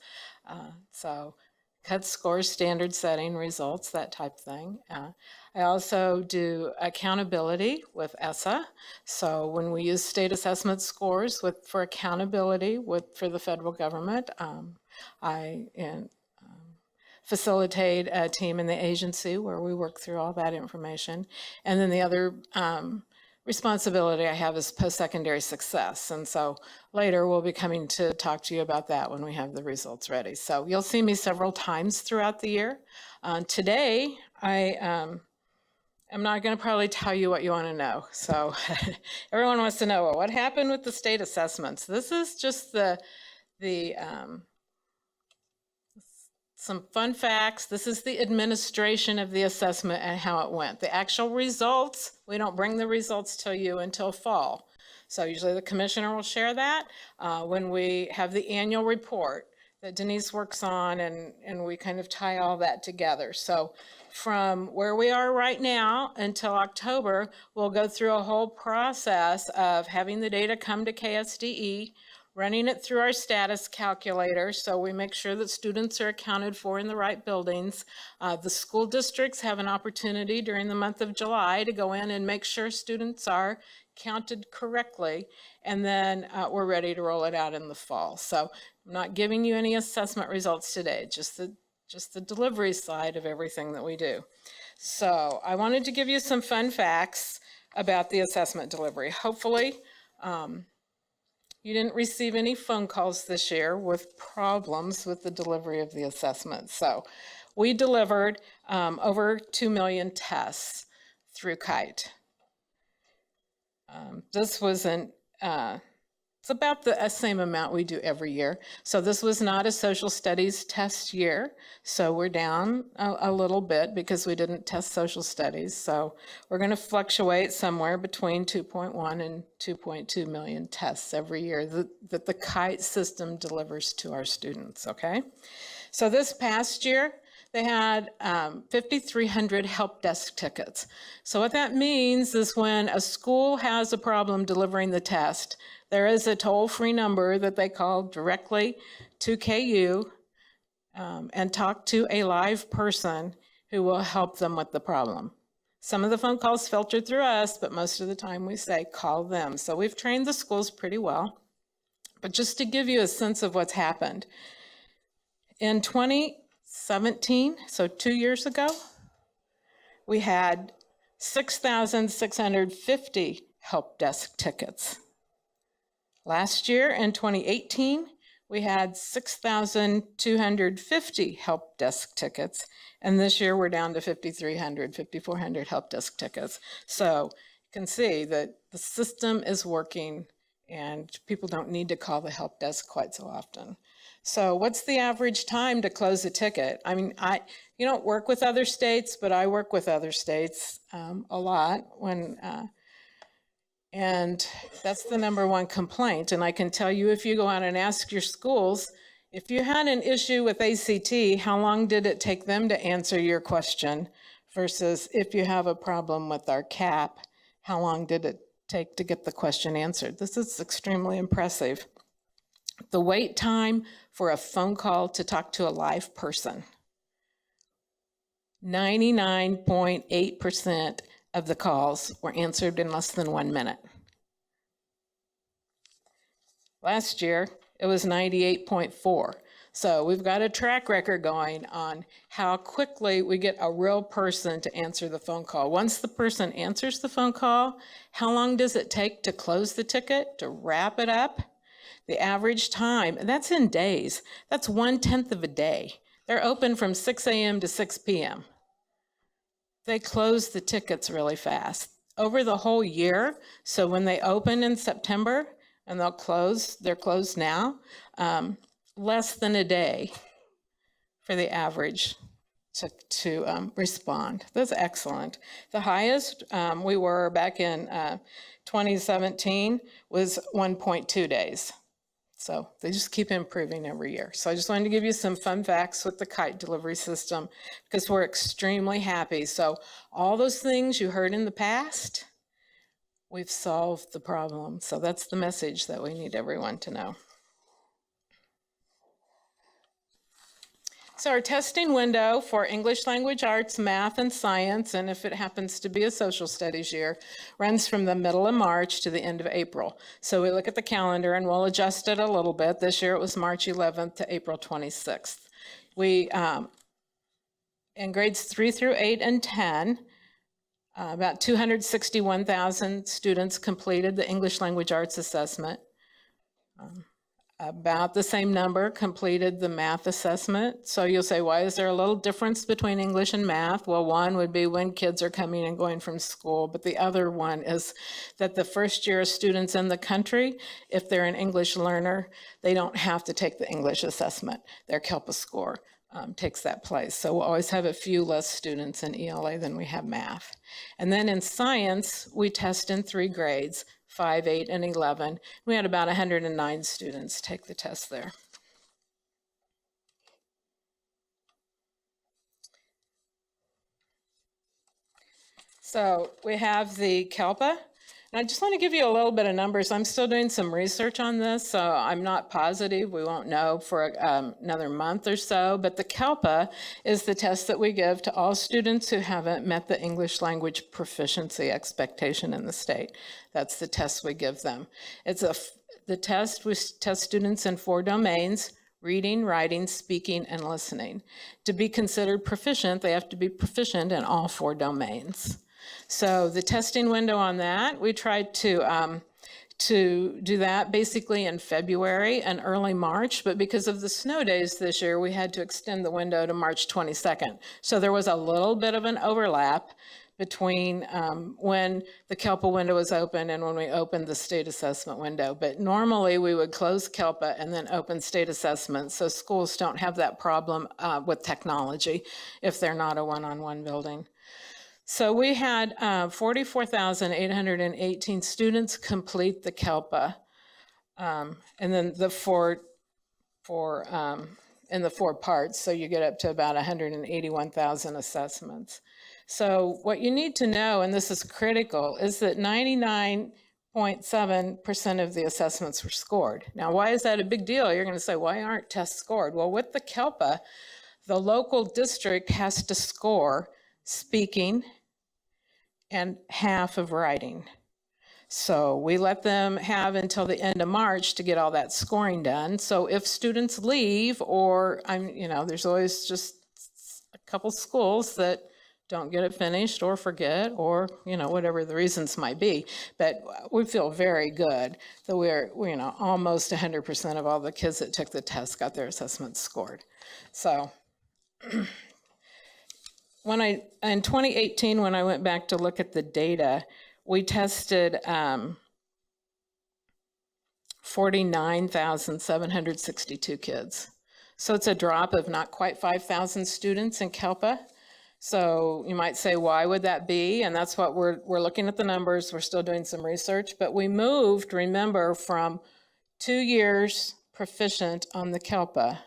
so cut scores, standard setting, results, that type of thing. I also do accountability with ESSA, so when we use state assessment scores for accountability for the federal government, I facilitate a team in the agency where we work through all that information. And then the other responsibility I have is post-secondary success. And so later we'll be coming to talk to you about that when we have the results ready. So you'll see me several times throughout the year. Today, I am not going to probably tell you what you want to know. So everyone wants to know, well, what happened with the state assessments? This is just some fun facts. This is the administration of the assessment and how it went. The actual results, we don't bring the results to you until fall. So usually the commissioner will share that when we have the annual report that Denise works on, and we kind of tie all that together. So from where we are right now until October, we'll go through a whole process of having the data come to KSDE, running it through our status calculator, so we make sure that students are accounted for in the right buildings. The school districts have an opportunity during the month of July to go in and make sure students are counted correctly, and then we're ready to roll it out in the fall. So I'm not giving you any assessment results today, just the delivery side of everything that we do. So I wanted to give you some fun facts about the assessment delivery. Hopefully, you didn't receive any phone calls this year with problems with the delivery of the assessment. So we delivered over 2 million tests through KITE. This wasn't, it's about the same amount we do every year. So this was not a social studies test year. So we're down a little bit because we didn't test social studies. So we're going to fluctuate somewhere between 2.1 and 2.2 million tests every year that the KITE system delivers to our students, okay? So this past year, they had 5,300 help desk tickets. So what that means is when a school has a problem delivering the test, there is a toll-free number that they call directly to KU and talk to a live person who will help them with the problem. Some of the phone calls filter through us, but most of the time we say call them. So we've trained the schools pretty well. But just to give you a sense of what's happened, in 2017, so 2 years ago, we had 6,650 help desk tickets. Last year, in 2018, we had 6,250 help desk tickets, and this year we're down to 5,300, 5,400 help desk tickets. So you can see that the system is working and people don't need to call the help desk quite so often. So what's the average time to close a ticket? I mean, you don't work with other states, but I work with other states a lot and that's the #1 complaint. And I can tell you, if you go out and ask your schools, if you had an issue with ACT, how long did it take them to answer your question? Versus if you have a problem with our CAP, how long did it take to get the question answered? This is extremely impressive. The wait time for a phone call to talk to a live person, 99.8% of the calls were answered in less than 1 minute. Last year, it was 98.4. So we've got a track record going on how quickly we get a real person to answer the phone call. Once the person answers the phone call, how long does it take to close the ticket, to wrap it up? The average time, and that's in days, that's 1/10 of a day. They're open from 6 a.m. to 6 p.m. They close the tickets really fast. Over the whole year, so when they open in September and they're closed now, less than a day for the average to respond. That's excellent. The highest we were back in 2017 was 1.2 days. So they just keep improving every year. So I just wanted to give you some fun facts with the KITE delivery system because we're extremely happy. So all those things you heard in the past, we've solved the problem. So that's the message that we need everyone to know. So our testing window for English language arts, math, and science, and if it happens to be a social studies year, runs from the middle of March to the end of April. So we look at the calendar and we'll adjust it a little bit. This year it was March 11th to April 26th. We, in grades 3 through 8 and 10, About 261,000 students completed the English Language Arts Assessment. About the same number completed the math assessment. So you'll say, why is there a little difference between English and math? Well, one would be when kids are coming and going from school, but the other one is that the first year students in the country, if they're an English learner, they don't have to take the English assessment. Their KELPA score takes that place. So we'll always have a few less students in ELA than we have math. And then in science, we test in 3 grades, 5, 8, and 11. We had about 109 students take the test there. So we have the KELPA. And I just want to give you a little bit of numbers. I'm still doing some research on this, so I'm not positive. We won't know for another month or so. But the KELPA is the test that we give to all students who haven't met the English language proficiency expectation in the state. That's the test we give them. The test, we test students in 4 domains: reading, writing, speaking, and listening. To be considered proficient, they have to be proficient in all 4 domains. So the testing window on that, we tried to do that basically in February and early March, but because of the snow days this year, we had to extend the window to March 22nd. So there was a little bit of an overlap between when the KELPA window was open and when we opened the state assessment window. But normally we would close KELPA and then open state assessment, so schools don't have that problem with technology if they're not a one-on-one building. So we had 44,818 students complete the KELPA, and then the four parts, so you get up to about 181,000 assessments. So what you need to know, and this is critical, is that 99.7% of the assessments were scored. Now, why is that a big deal? You're going to say, why aren't tests scored? Well, with the KELPA, the local district has to score speaking and half of writing. So we let them have until the end of March to get all that scoring done. So if students leave, or there's always just a couple schools that don't get it finished or forget, or whatever the reasons might be. But we feel very good that we're almost 100% of all the kids that took the test got their assessments scored. So in 2018, when I went back to look at the data, we tested 49,762 kids. So it's a drop of not quite 5,000 students in KELPA. So you might say, why would that be? And that's what we're looking at the numbers. We're still doing some research, but we moved, remember, from 2 years proficient on the KELPA,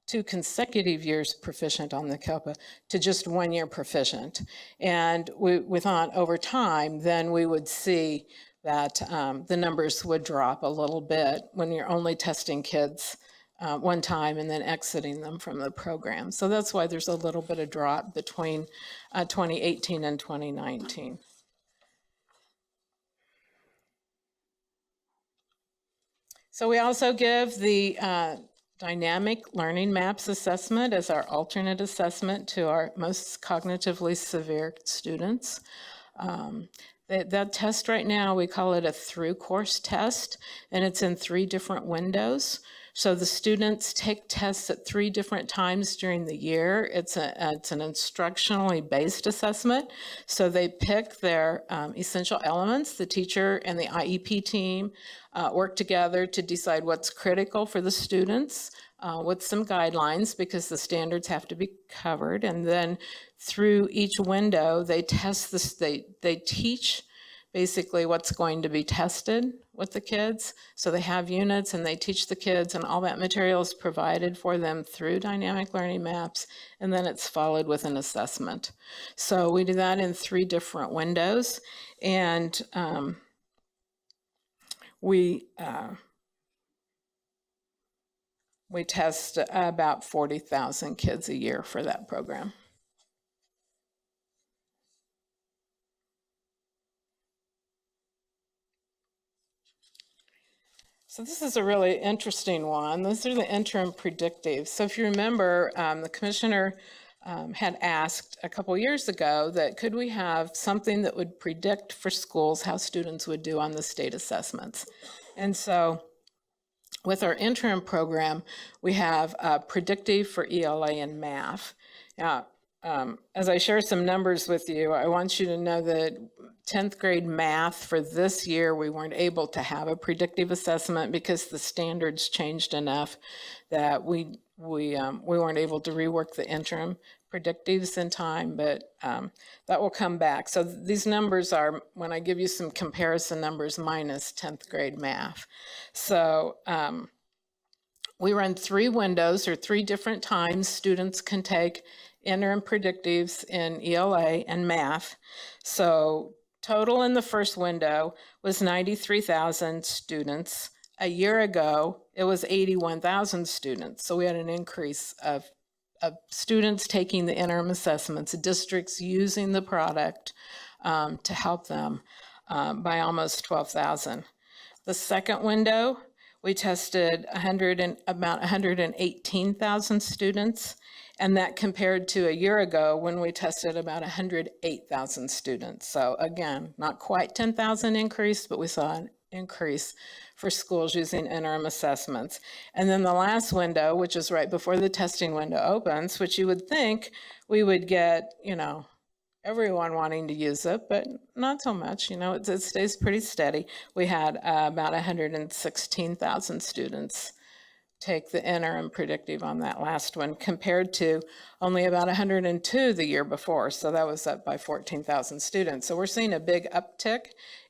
2 consecutive years proficient on the KELPA, to just 1 year proficient. And over time, then we would see that the numbers would drop a little bit when you're only testing kids one time and then exiting them from the program. So that's why there's a little bit of drop between 2018 and 2019. So we also give the Dynamic Learning Maps assessment as our alternate assessment to our most cognitively severe students. That test right now, we call it a through course test, and it's in 3 different windows. So the students take tests at 3 different times during the year. It's an instructionally based assessment. So they pick their essential elements. The teacher and the IEP team work together to decide what's critical for the students with some guidelines, because the standards have to be covered. And then through each window, they test this. They teach basically what's going to be tested with the kids. So they have units and they teach the kids, and all that material is provided for them through Dynamic Learning Maps, and then it's followed with an assessment. So we do that in 3 different windows, and we test about 40,000 kids a year for that program. So this is a really interesting one. Those are the interim predictives. So if you remember, the commissioner had asked a couple years ago that could we have something that would predict for schools how students would do on the state assessments. And so with our interim program, we have predictive for ELA and math. Now, as I share some numbers with you, I want you to know that 10th grade math for this year, we weren't able to have a predictive assessment because the standards changed enough that we weren't able to rework the interim predictives in time, but that will come back. So these numbers are, when I give you some comparison numbers, minus 10th grade math. So we run 3 windows or 3 different times students can take interim predictives in ELA and math. So total in the first window was 93,000 students. A year ago, it was 81,000 students. So we had an increase of students taking the interim assessments, districts using the product to help them by almost 12,000. The second window, we tested about 118,000 students, and that compared to a year ago when we tested about 108,000 students. So again, not quite 10,000 increase, but we saw an increase for schools using interim assessments. And then the last window, which is right before the testing window opens, which you would think we would get, everyone wanting to use it, but not so much. It stays pretty steady. We had about 116,000 students take the interim predictive on that last one, compared to only about 102 the year before. So that was up by 14,000 students. So we're seeing a big uptick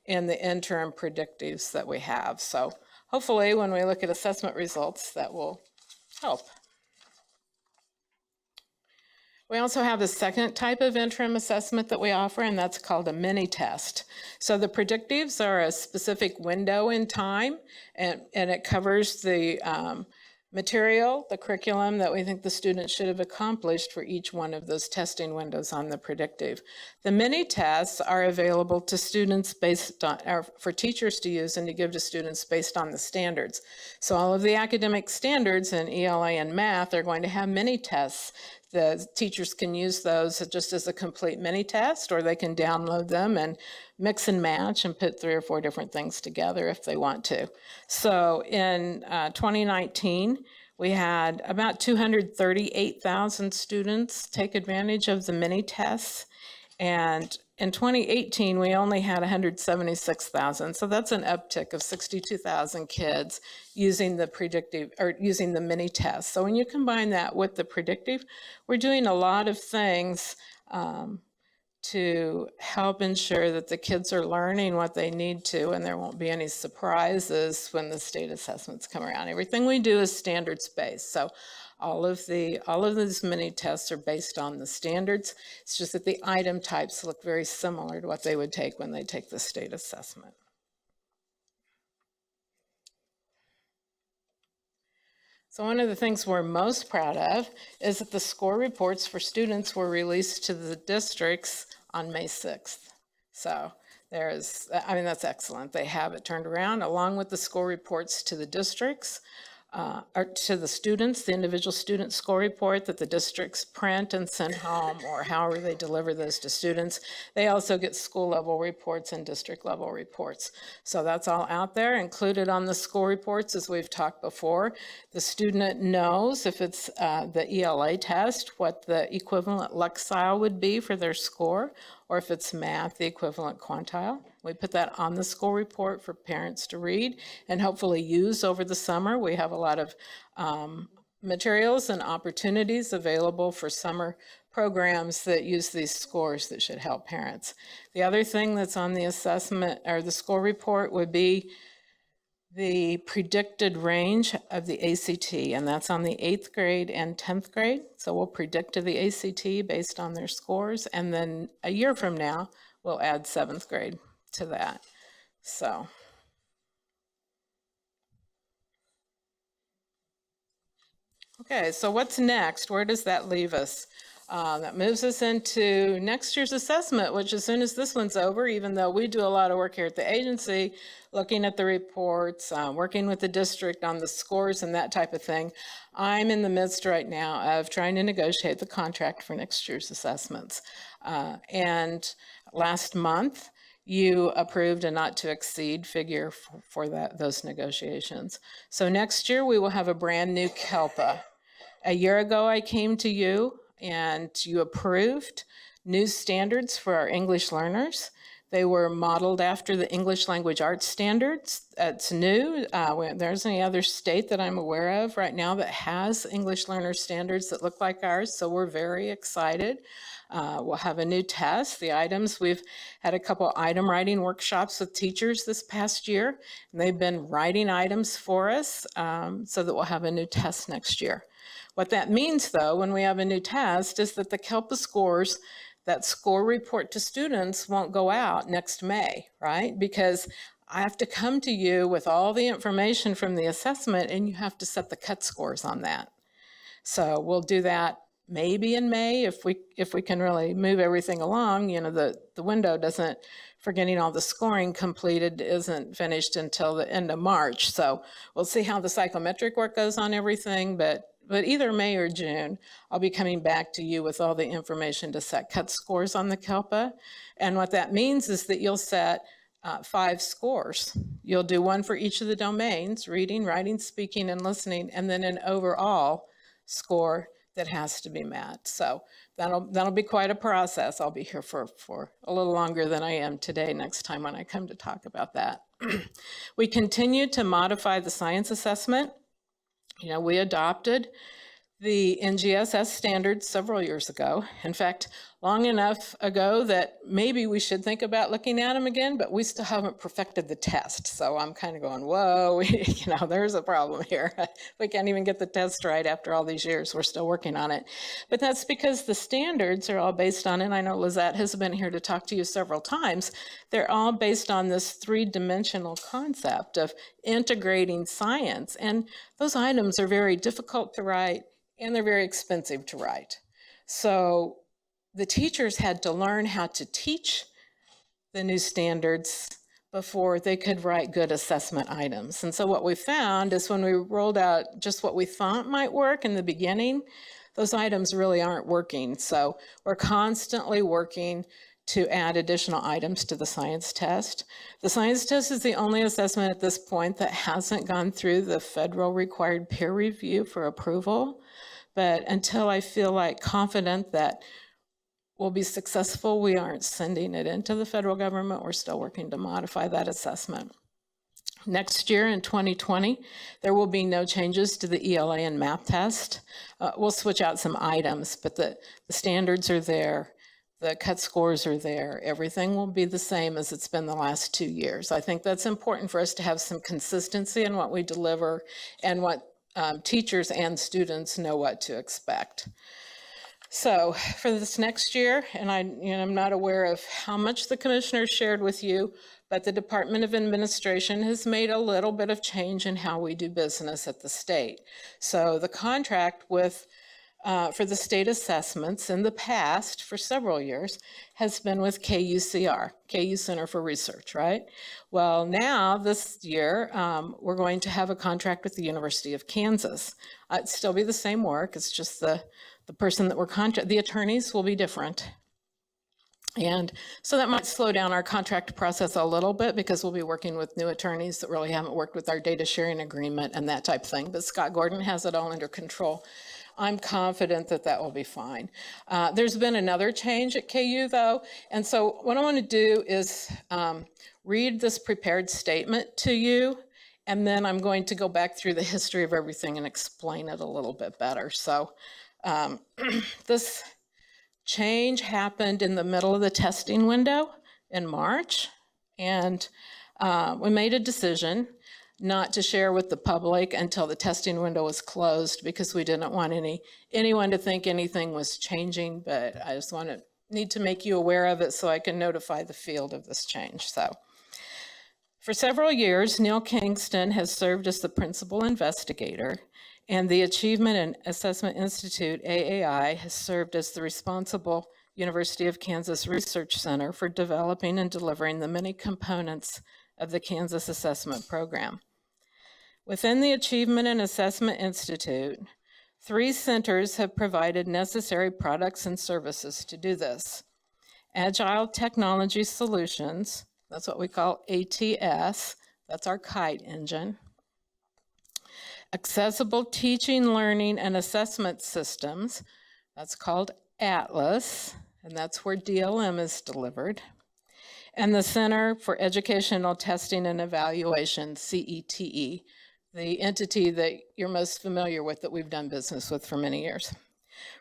in the interim predictives that we have. So hopefully when we look at assessment results, that will help. We also have a second type of interim assessment that we offer, and that's called a mini test. So the predictives are a specific window in time, and it covers the material, the curriculum that we think the students should have accomplished for each one of those testing windows on the predictive. The mini tests are available to students based on, or for teachers to use and to give to students based on the standards. So all of the academic standards in ELA and math are going to have mini tests. The teachers can use those just as a complete mini test, or they can download them and mix and match and put 3 or 4 different things together if they want to. So in 2019, we had about 238,000 students take advantage of the mini tests. And in 2018, we only had 176,000. So that's an uptick of 62,000 kids using the predictive or using the mini test. So when you combine that with the predictive, we're doing a lot of things to help ensure that the kids are learning what they need to, and there won't be any surprises when the state assessments come around. Everything we do is standards-based. So all of these mini tests are based on the standards. It's just that the item types look very similar to what they would take when they take the state assessment. So one of the things we're most proud of is that the score reports for students were released to the districts on May 6th. So that's excellent. They have it turned around along with the score reports to the districts. Or to the students, the individual student score report that the districts print and send home, or however they deliver those to students. They also get school level reports and district level reports. So that's all out there, included on the score reports, as we've talked before. The student knows if it's the ELA test, what the equivalent Lexile would be for their score, or if it's math, the equivalent quantile. We put that on the school report for parents to read and hopefully use over the summer. We have a lot of materials and opportunities available for summer programs that use these scores that should help parents. The other thing that's on the assessment or the score report would be the predicted range of the ACT, and that's on the 8th grade and 10th grade. So we'll predict to the ACT based on their scores, and then a year from now, we'll add 7th grade to that. So okay, so what's next? Where does that leave us? That moves us into next year's assessment, which as soon as this one's over, even though we do a lot of work here at the agency, looking at the reports, working with the district on the scores and that type of thing, I'm in the midst right now of trying to negotiate the contract for next year's assessments. And last month, you approved a not to exceed figure for those negotiations. So next year, we will have a brand new KELPA. A year ago, I came to you and you approved new standards for our English learners. They were modeled after the English language arts standards. That's new. There's any other state that I'm aware of right now that has English learner standards that look like ours, so we're very excited. We'll have a new test. The items, we've had a couple item writing workshops with teachers this past year, and they've been writing items for us so that we'll have a new test next year. What that means, though, when we have a new test, is that the KELPA scores, that score report to students won't go out next May, right? Because I have to come to you with all the information from the assessment, and you have to set the cut scores on that. So we'll do that maybe in May if we can really move everything along. You know, the window doesn't, for getting all the scoring completed, isn't finished until the end of March. So we'll see how the psychometric work goes on everything, but either May or June, I'll be coming back to you with all the information to set cut scores on the KELPA. And what that means is that you'll set 5 scores. You'll do one for each of the domains, reading, writing, speaking, and listening, and then an overall score that has to be met. So that'll be quite a process. I'll be here for a little longer than I am today next time when I come to talk about that. We continue to modify the science assessment. You know, we adopted the NGSS standards several years ago. In fact, long enough ago that maybe we should think about looking at them again, but we still haven't perfected the test. So I'm kind of going, whoa, you know, there's a problem here. We can't even get the test right after all these years. We're still working on it. But that's because the standards are all based on, and I know Lizette has been here to talk to you several times, they're all based on this 3-dimensional concept of integrating science. And those items are very difficult to write, and they're very expensive to write. So the teachers had to learn how to teach the new standards before they could write good assessment items. And so what we found is when we rolled out just what we thought might work in the beginning, those items really aren't working. So we're constantly working to add additional items to the science test. The science test is the only assessment at this point that hasn't gone through the federal required peer review for approval. But until I feel like confident that we'll be successful, we aren't sending it into the federal government. We're still working to modify that assessment. Next year in 2020, there will be no changes to the ELA and math test. We'll switch out some items, but the standards are there. The cut scores are there. Everything will be the same as it's been the last 2 years. I think that's important for us to have some consistency in what we deliver and what teachers and students know what to expect. So for this next year, and I'm not aware of how much the commissioners shared with you, but the Department of Administration has made a little bit of change in how we do business at the state. So the contract with for the state assessments in the past for several years has been with KUCR, KU Center for Research, right? Well, now this year, we're going to have a contract with the University of Kansas. It'd still be the same work. It's just the person that we're the attorneys will be different. And so that might slow down our contract process a little bit because we'll be working with new attorneys that really haven't worked with our data sharing agreement and that type of thing. But Scott Gordon has it all under control. I'm confident that that will be fine. There's been another change at KU though. And so what I want to do is read this prepared statement to you, and then I'm going to go back through the history of everything and explain it a little bit better. So this change happened in the middle of the testing window in March, and we made a decision not to share with the public until the testing window was closed because we didn't want anyone to think anything was changing, but I just need to make you aware of it so I can notify the field of this change. So for several years, Neil Kingston has served as the principal investigator, And the Achievement and Assessment Institute, AAI, has served as the responsible University of Kansas Research Center for developing and delivering the many components of the Kansas Assessment Program. Within the Achievement and Assessment Institute, 3 centers have provided necessary products and services to do this. Agile Technology Solutions, that's what we call ATS, that's our KITE engine. Accessible Teaching, Learning, and Assessment Systems, that's called ATLAS, and that's where DLM is delivered. And the Center for Educational Testing and Evaluation, CETE, the entity that you're most familiar with that we've done business with for many years.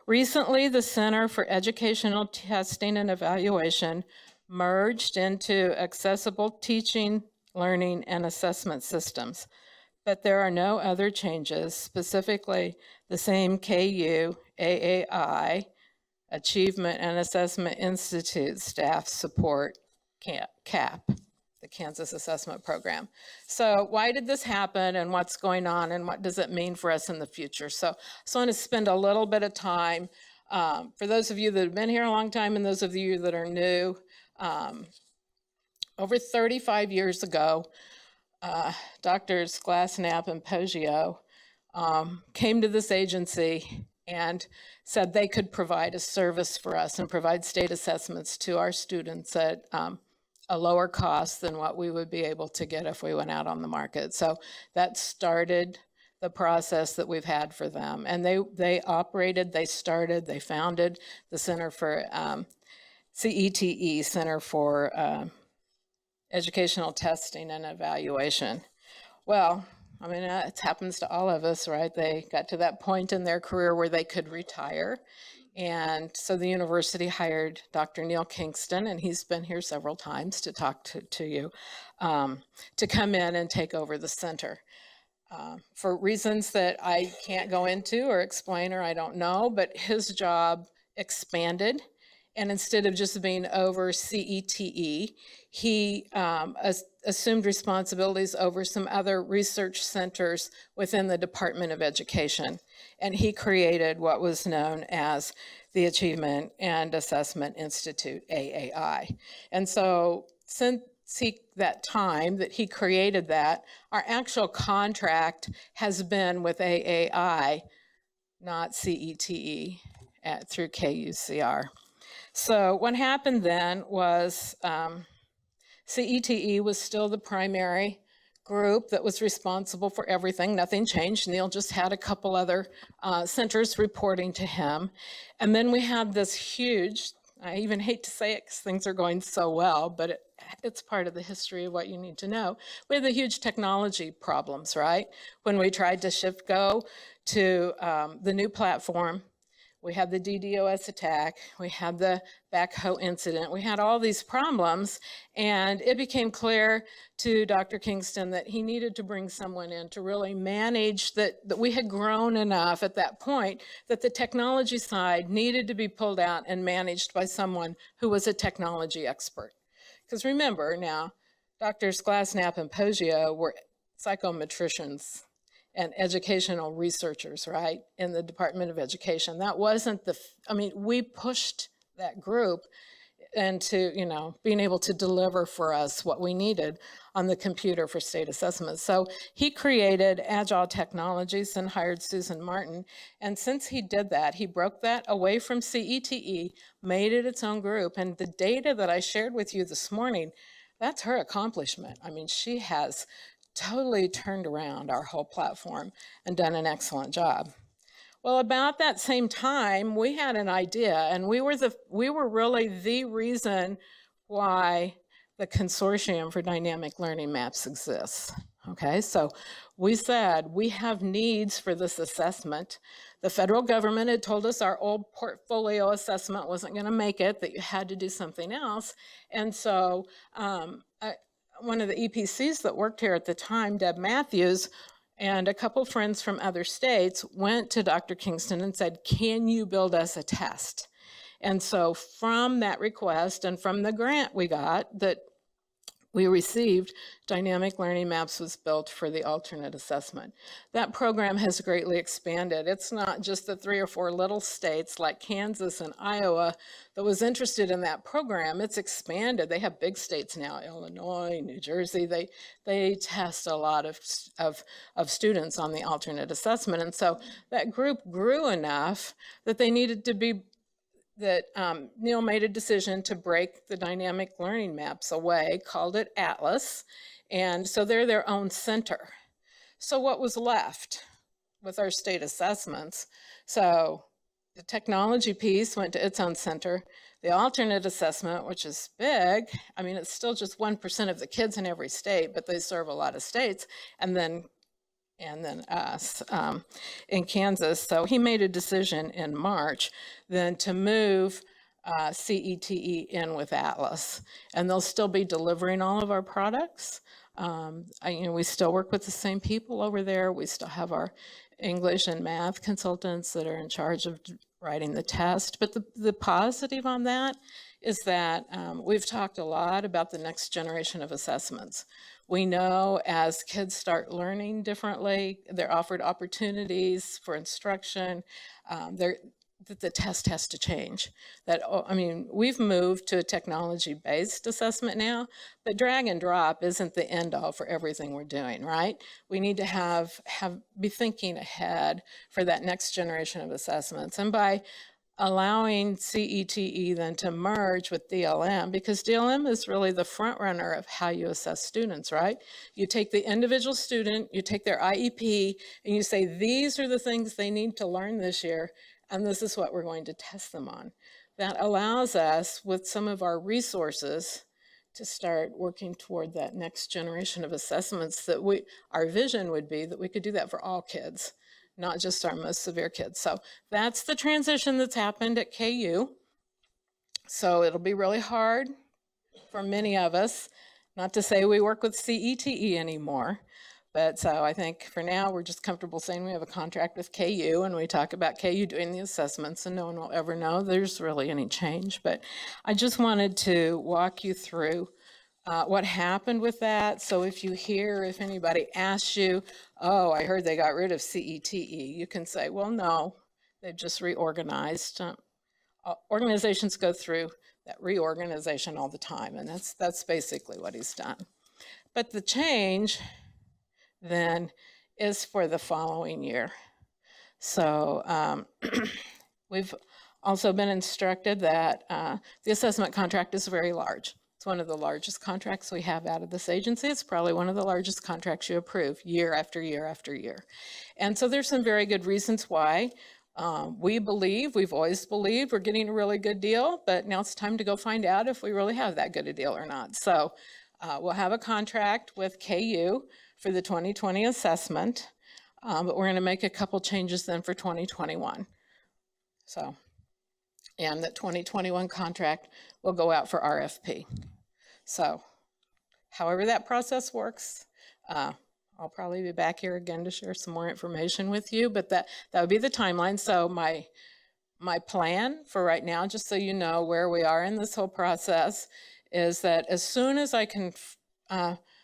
Recently, the Center for Educational Testing and Evaluation merged into Accessible Teaching, Learning, and Assessment Systems, but there are no other changes. Specifically, the same KU, AAI, Achievement and Assessment Institute staff support CAP, the Kansas Assessment Program. So why did this happen, and what's going on, and what does it mean for us in the future? So I just want to spend a little bit of time, for those of you that have been here a long time and those of you that are new. Over 35 years ago, Drs. Glassnap and Poggio came to this agency and said they could provide a service for us and provide state assessments to our students at a lower cost than what we would be able to get if we went out on the market. So that started the process that we've had for them. And they founded the Center for CETE, Center for Educational Testing and Evaluation. Well, I mean, it happens to all of us, right? They got to that point in their career where they could retire. And so the university hired Dr. Neil Kingston, and he's been here several times to talk to you, to come in and take over the center. For reasons that I can't go into or explain or I don't know, but his job expanded. And instead of just being over CETE, he assumed responsibilities over some other research centers within the Department of Education. And he created what was known as the Achievement and Assessment Institute, AAI. And so since that time that he created that, our actual contract has been with AAI, not CETE, through KUCR. So what happened then was CETE was still the primary group that was responsible for everything. Nothing changed. Neil just had a couple other centers reporting to him. And then we had this huge, I even hate to say it because things are going so well, but it's part of the history of what you need to know. We had the huge technology problems, right? When we tried to go to the new platform, we had the DDoS attack, we had the backhoe incident, we had all these problems, and it became clear to Dr. Kingston that he needed to bring someone in to really manage that we had grown enough at that point that the technology side needed to be pulled out and managed by someone who was a technology expert. Because remember now, Drs. Glassnap and Poggio were psychometricians and educational researchers, right, in the Department of Education. That wasn't we pushed that group into, being able to deliver for us what we needed on the computer for state assessments. So he created Agile Technologies and hired Susan Martin. And since he did that, he broke that away from CETE, made it its own group. And the data that I shared with you this morning, that's her accomplishment. I mean, she has totally turned around our whole platform and done an excellent job. Well, about that same time, we had an idea, and we were really the reason why the Consortium for Dynamic Learning Maps exists. Okay, so we said we have needs for this assessment. The federal government had told us our old portfolio assessment wasn't going to make it, that you had to do something else. And so one of the EPCs that worked here at the time, Deb Matthews, and a couple friends from other states went to Dr. Kingston and said, can you build us a test? And so from that request and from the grant we got that we received, Dynamic Learning Maps was built for the alternate assessment. That program has greatly expanded. It's not just the 3 or 4 little states like Kansas and Iowa that was interested in that program. It's expanded. They have big states now, Illinois, New Jersey. They test a lot of students on the alternate assessment. And so that group grew enough that they needed to be Neil made a decision to break the dynamic learning maps away, called it Atlas, and so they're their own center. So what was left with our state assessments? So the technology piece went to its own center. The alternate assessment, which is big, I mean, it's still just 1% of the kids in every state, but they serve a lot of states, and then us in Kansas. So he made a decision in March then to move CETE in with Atlas, and they'll still be delivering all of our products. We still work with the same people over there. We still have our English and math consultants that are in charge of writing the test. But the positive on that is that we've talked a lot about the next generation of assessments. We know as kids start learning differently, they're offered opportunities for instruction, that the test has to change. We've moved to a technology-based assessment now, but drag and drop isn't the end all for everything we're doing, right? We need to be thinking ahead for that next generation of assessments. And by allowing CETE then to merge with DLM, because DLM is really the front runner of how you assess students, right? You take the individual student, you take their IEP, and you say, these are the things they need to learn this year, and this is what we're going to test them on. That allows us, with some of our resources, to start working toward that next generation of assessments that our vision would be that we could do that for all kids, not just our most severe kids. So that's the transition that's happened at KU. So it'll be really hard for many of us, not to say we work with CETE anymore, but so I think for now we're just comfortable saying we have a contract with KU and we talk about KU doing the assessments and no one will ever know there's really any change. But I just wanted to walk you through what happened with that. So if anybody asks you, oh, I heard they got rid of CETE, you can say, well, no, they've just reorganized. Organizations go through that reorganization all the time, and that's basically what he's done. But the change then is for the following year. So we've also been instructed that the assessment contract is very large. It's one of the largest contracts we have out of this agency. It's probably one of the largest contracts you approve year after year after year. And so there's some very good reasons why. We've always believed we're getting a really good deal, but now it's time to go find out if we really have that good a deal or not. So we'll have a contract with KU for the 2020 assessment, but we're going to make a couple changes then for 2021. And that 2021 contract will go out for RFP. So however that process works, I'll probably be back here again to share some more information with you, but that would be the timeline. So my plan for right now, just so you know where we are in this whole process, is that as soon as I can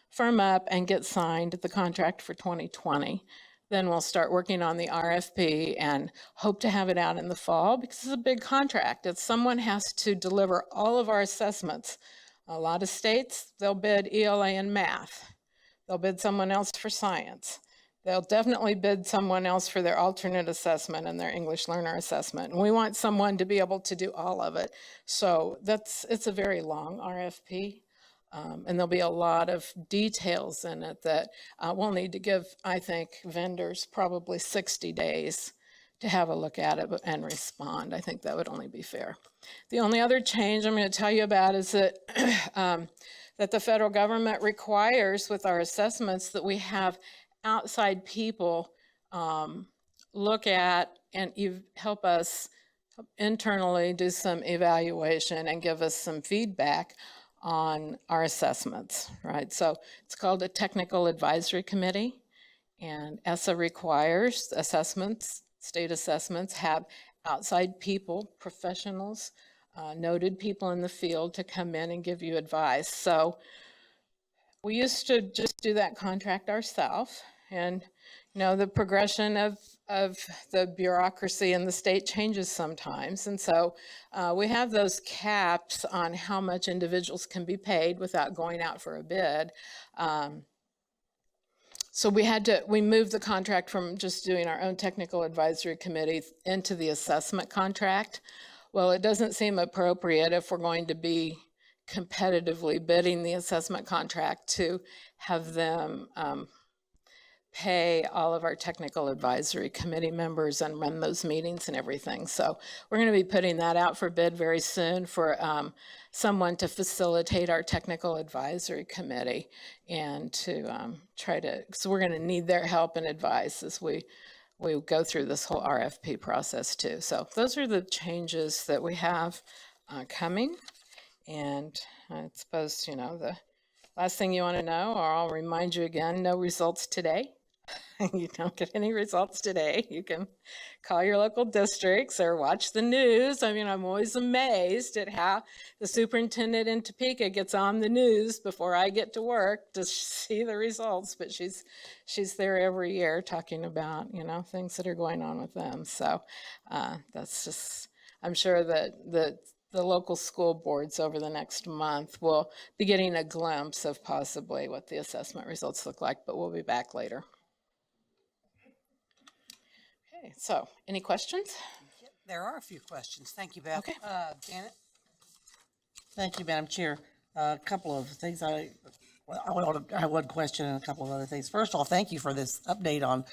firm up and get signed the contract for 2020, then we'll start working on the RFP and hope to have it out in the fall, because it's a big contract. Someone has to deliver all of our assessments. A lot of states, they'll bid ELA and math. They'll bid someone else for science. They'll definitely bid someone else for their alternate assessment and their English learner assessment. And we want someone to be able to do all of it. So it's a very long RFP. And there'll be a lot of details in it that we'll need to give, I think, vendors probably 60 days to have a look at it and respond. I think that would only be fair. The only other change I'm going to tell you about is that that the federal government requires with our assessments that we have outside people look at and help us internally do some evaluation and give us some feedback on our assessments, right? So it's called a Technical Advisory Committee, and ESSA requires assessments, state assessments, have outside people, professionals, noted people in the field to come in and give you advice. So we used to just do that contract ourselves, and the progression of the bureaucracy in the state changes sometimes, and so we have those caps on how much individuals can be paid without going out for a bid. So we moved the contract from just doing our own technical advisory committee into the assessment contract. Well, it doesn't seem appropriate if we're going to be competitively bidding the assessment contract to have them pay all of our technical advisory committee members and run those meetings and everything. So we're going to be putting that out for bid very soon for someone to facilitate our technical advisory committee and to so we're going to need their help and advice as we go through this whole RFP process too. So those are the changes that we have coming. And I suppose, the last thing you want to know, or I'll remind you again, no results today. You don't get any results today. You can call your local districts or watch the news. I mean, I'm always amazed at how the superintendent in Topeka gets on the news before I get to work to see the results, but she's there every year talking about, things that are going on with them. So that's just, I'm sure that the local school boards over the next month will be getting a glimpse of possibly what the assessment results look like, but we'll be back later. Okay, so any questions? There are a few questions. Thank you, Beth. Okay. Janet? Thank you, Madam Chair. A couple of things I have one question and a couple of other things. First of all, thank you for this update on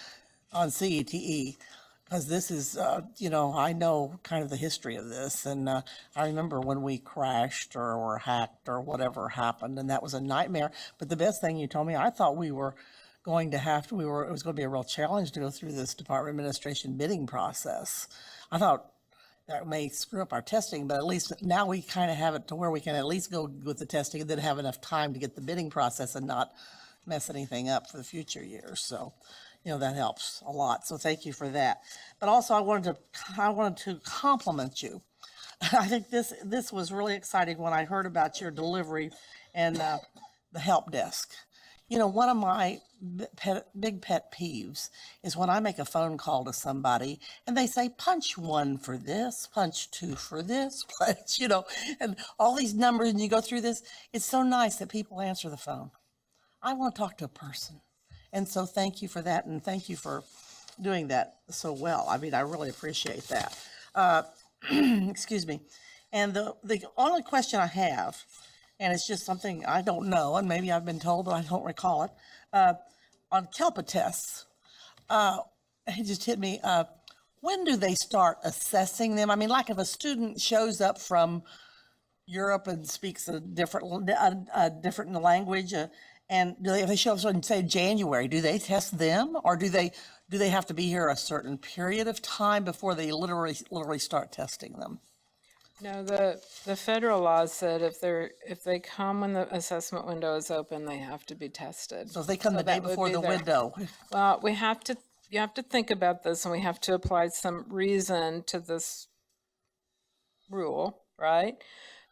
CETE, because this is, I know kind of the history of this, and I remember when we crashed or were hacked or whatever happened, and that was a nightmare. But the best thing you told me, I thought it was going to be a real challenge to go through this department administration bidding process. I thought that may screw up our testing, but at least now we kind of have it to where we can at least go with the testing and then have enough time to get the bidding process and not mess anything up for the future years. So, that helps a lot. So thank you for that. But also I wanted to compliment you. I think this was really exciting when I heard about your delivery and the help desk. One of my big pet peeves is when I make a phone call to somebody and they say, punch 1 for this, punch 2 for this, punch, and all these numbers, and you go through this. It's so nice that people answer the phone. I want to talk to a person. And so thank you for that, and thank you for doing that so well. I mean, I really appreciate that. Excuse me. And the only question I have, and it's just something I don't know, and maybe I've been told, but I don't recall it, on KELPA tests, it just hit me, when do they start assessing them? I mean, like if a student shows up from Europe and speaks a different language, and if they show up in, say, January, do they test them, or do they have to be here a certain period of time before they literally start testing them? No, the federal law said if they come when the assessment window is open, they have to be tested. So if they come the day before the window. Well, you have to think about this, and we have to apply some reason to this rule, right?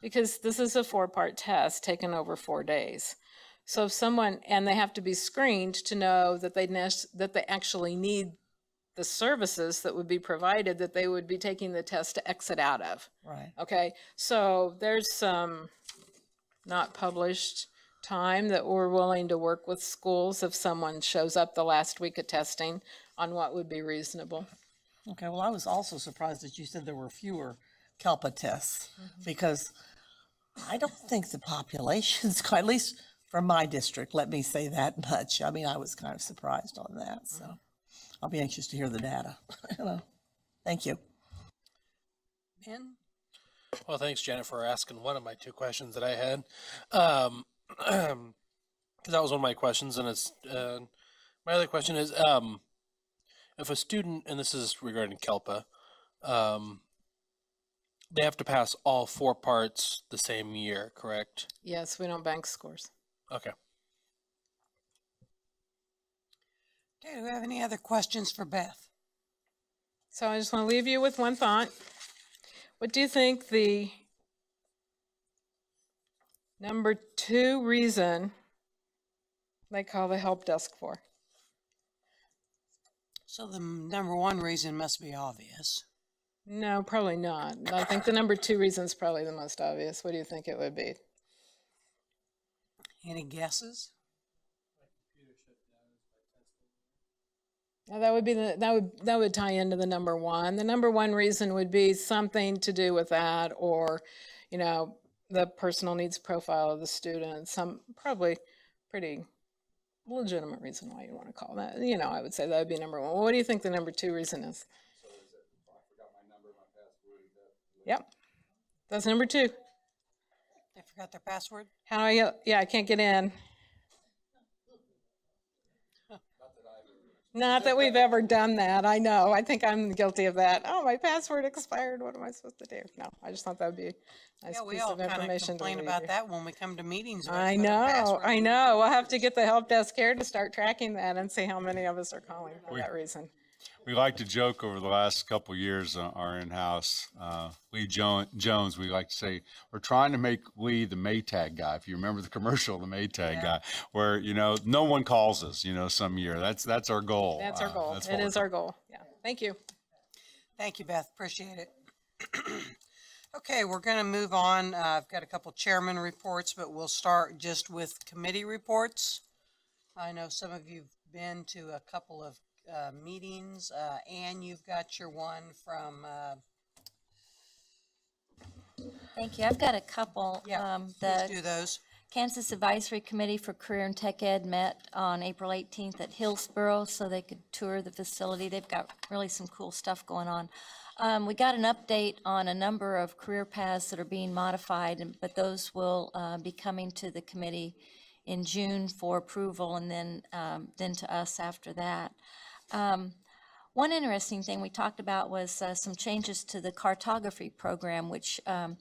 Because this is a 4-part test taken over 4 days. So if and they have to be screened to know that they actually need the services that would be provided that they would be taking the test to exit out of. Right. Okay, so there's some not published time that we're willing to work with schools if someone shows up the last week of testing on what would be reasonable. Okay, well, I was also surprised that you said there were fewer KELPA tests, because I don't think the population's, at least for my district, let me say that much. I mean, I was kind of surprised on that, so I'll be anxious to hear the data. Thank you. Ben? Well, thanks, Janet, for asking one of my 2 questions that I had. Because that was one of my questions, and it's my other question is, if a student, and this is regarding KELPA, they have to pass all 4 parts the same year, correct? Yes, we don't bank scores. Okay. Okay, do we have any other questions for Beth? So I just want to leave you with one thought. What do you think the number 2 reason they call the help desk for. So the number one reason must be obvious. No, probably not. I think the number 2 reason is probably the most obvious. What do you think it would be? Any guesses? Now, that would be that would tie into the number 1. The number 1 reason would be something to do with that, or, you know, the personal needs profile of the student. Some probably pretty legitimate reason why you want to call that. You know, I would say that would be number 1. Well, what do you think the number 2 reason is? Yep, that's number 2. They forgot their password? How do I get? Yeah, I can't get in. Not that we've ever done that. I know. I think I'm guilty of that. Oh, my password expired. What am I supposed to do? No, I just thought that would be a nice Yeah, we piece all of kind of information to complain leave about here. that when we come to meetings. We I put our password know. I in. know. We'll have to get the help desk here to start tracking that and see how many of us are calling for that reason. We like to joke over the last couple of years, our in-house, Lee Jones, we like to say, we're trying to make Lee the Maytag guy. If you remember the commercial, the Maytag guy, where, you know, no one calls us, you know, some year. That's our goal. That's our goal. That's It what we're is our goal. Yeah. Thank you. Thank you, Beth. Appreciate it. Okay, we're going to move on. I've got a couple chairman reports, but we'll start just with committee reports. I know some of you've been to a couple of meetings. Anne, you've got your one from. Thank you. I've got a couple. Yeah, please do those. Kansas Advisory Committee for Career and Tech Ed met on April 18th at Hillsborough so they could tour the facility. They've got really some cool stuff going on. We got an update on a number of career paths that are being modified, but those will be coming to the committee in June for approval, and then to us after that. One interesting thing we talked about was some changes to the cartography program, which a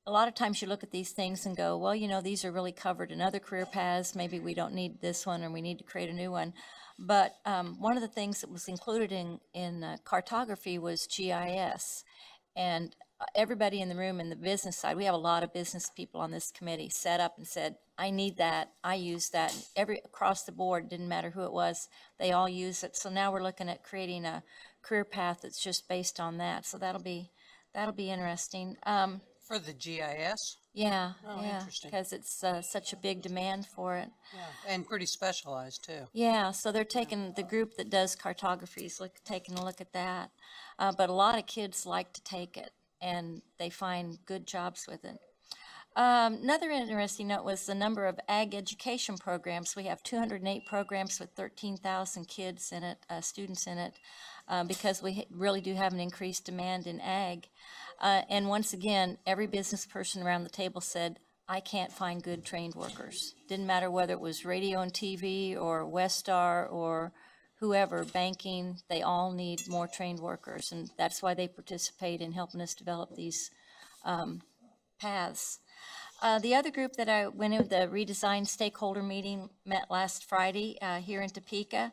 lot of times you look at these things and go, well, you know, these are really covered in other career paths. Maybe we don't need this one, or we need to create a new one. But one of the things that was included in cartography was GIS. And everybody in the room in the business side, we have a lot of business people on this committee, set up and said, I need that, I use that. Across the board, didn't matter who it was, they all use it. So now we're looking at creating a career path that's just based on that. So that'll be interesting. For the GIS? Yeah, Oh, yeah, interesting. because it's such a big demand for it. Yeah, and pretty specialized too. Yeah, so they're taking, the group that does cartographies, taking a look at that. But a lot of kids like to take it, and they find good jobs with it. Another interesting note was the number of ag education programs. We have 208 programs with 13,000 kids in it, students in it, because we really do have an increased demand in ag. And once again, every business person around the table said, I can't find good trained workers. Didn't matter whether it was radio and TV or Westar or whoever, banking, they all need more trained workers. And that's why they participate in helping us develop these paths. The other group that I went in, the redesign stakeholder meeting, met last Friday here in Topeka.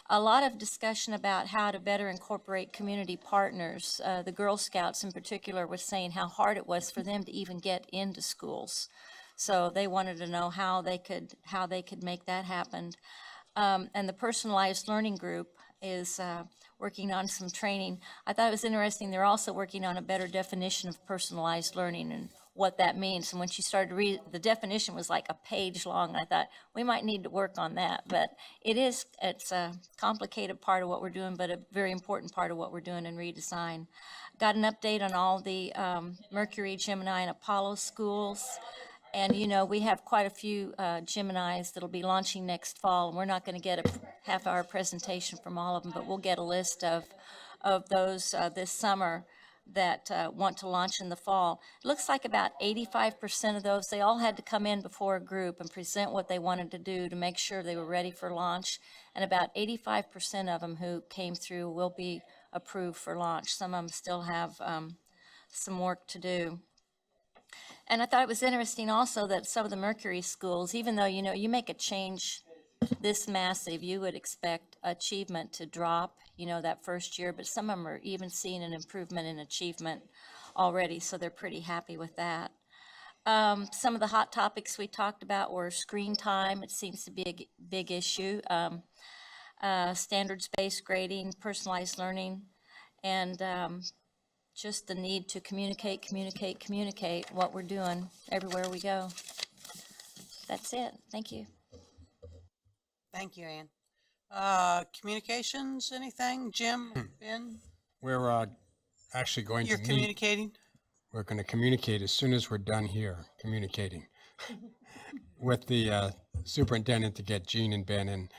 A lot of discussion about how to better incorporate community partners. The Girl Scouts in particular was saying how hard it was for them to even get into schools. So they wanted to know how they could make that happen. And the personalized learning group is working on some training. I thought it was interesting. They're also working on a better definition of personalized learning and what that means. And when she started to read, the definition was like a page long. I thought we might need to work on that, but it's a complicated part of what we're doing, but a very important part of what we're doing in redesign. Got an update on all the Mercury, Gemini, and Apollo schools. And, you know, we have quite a few Geminis that'll be launching next fall. And we're not going to get a half-hour presentation from all of them, but we'll get a list of those this summer that want to launch in the fall. It looks like about 85% of those, they all had to come in before a group and present what they wanted to do to make sure they were ready for launch. And about 85% of them who came through will be approved for launch. Some of them still have some work to do. And I thought it was interesting also that some of the Mercury schools, even though, you know, you make a change this massive, you would expect achievement to drop, you know, that first year, but some of them are even seeing an improvement in achievement already, so they're pretty happy with that. Some of the hot topics we talked about were screen time. It seems to be a big issue. Standards-based grading, personalized learning, and just the need to communicate what we're doing everywhere we go. That's it. Thank you. Thank you, Ann. Communications, anything? Jim, Ben? We're actually going You're to meet. communicating? We're going to communicate as soon as we're done here, communicating with the superintendent to get Gene and Ben and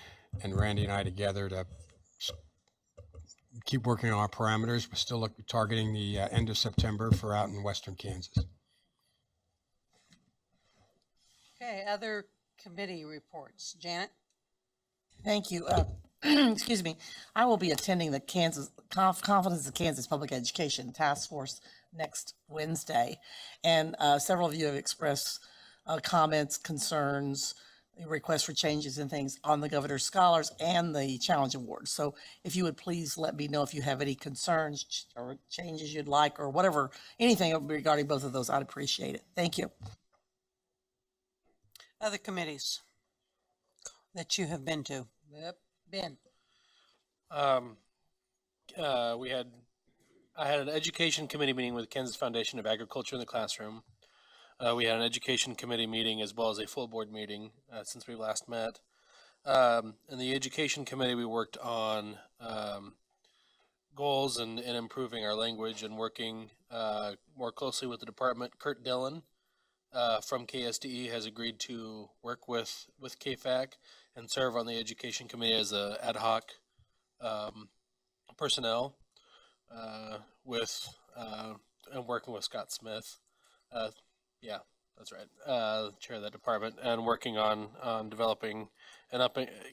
Randy and I together to keep working on our parameters. We're still targeting the end of September for out in western Kansas. Okay, other committee reports. Janet? Thank you. Excuse me. I will be attending the Confidence of Kansas Public Education Task Force next Wednesday. And several of you have expressed comments, concerns, requests for changes and things on the Governor's Scholars and the Challenge Awards. So if you would please let me know if you have any concerns or changes you'd like or whatever, anything regarding both of those, I'd appreciate it. Thank you. Other committees that you have been to? Yep. Ben? I had an education committee meeting with Kansas Foundation of Agriculture in the classroom. We had an education committee meeting as well as a full board meeting since we last met. In the education committee, we worked on goals and improving our language and working more closely with the department. Kurt Dillon from KSDE has agreed to work with KFAC and serve on the education committee as a ad hoc personnel and working with Scott Smith. Yeah, that's right. Chair of that department and working on developing and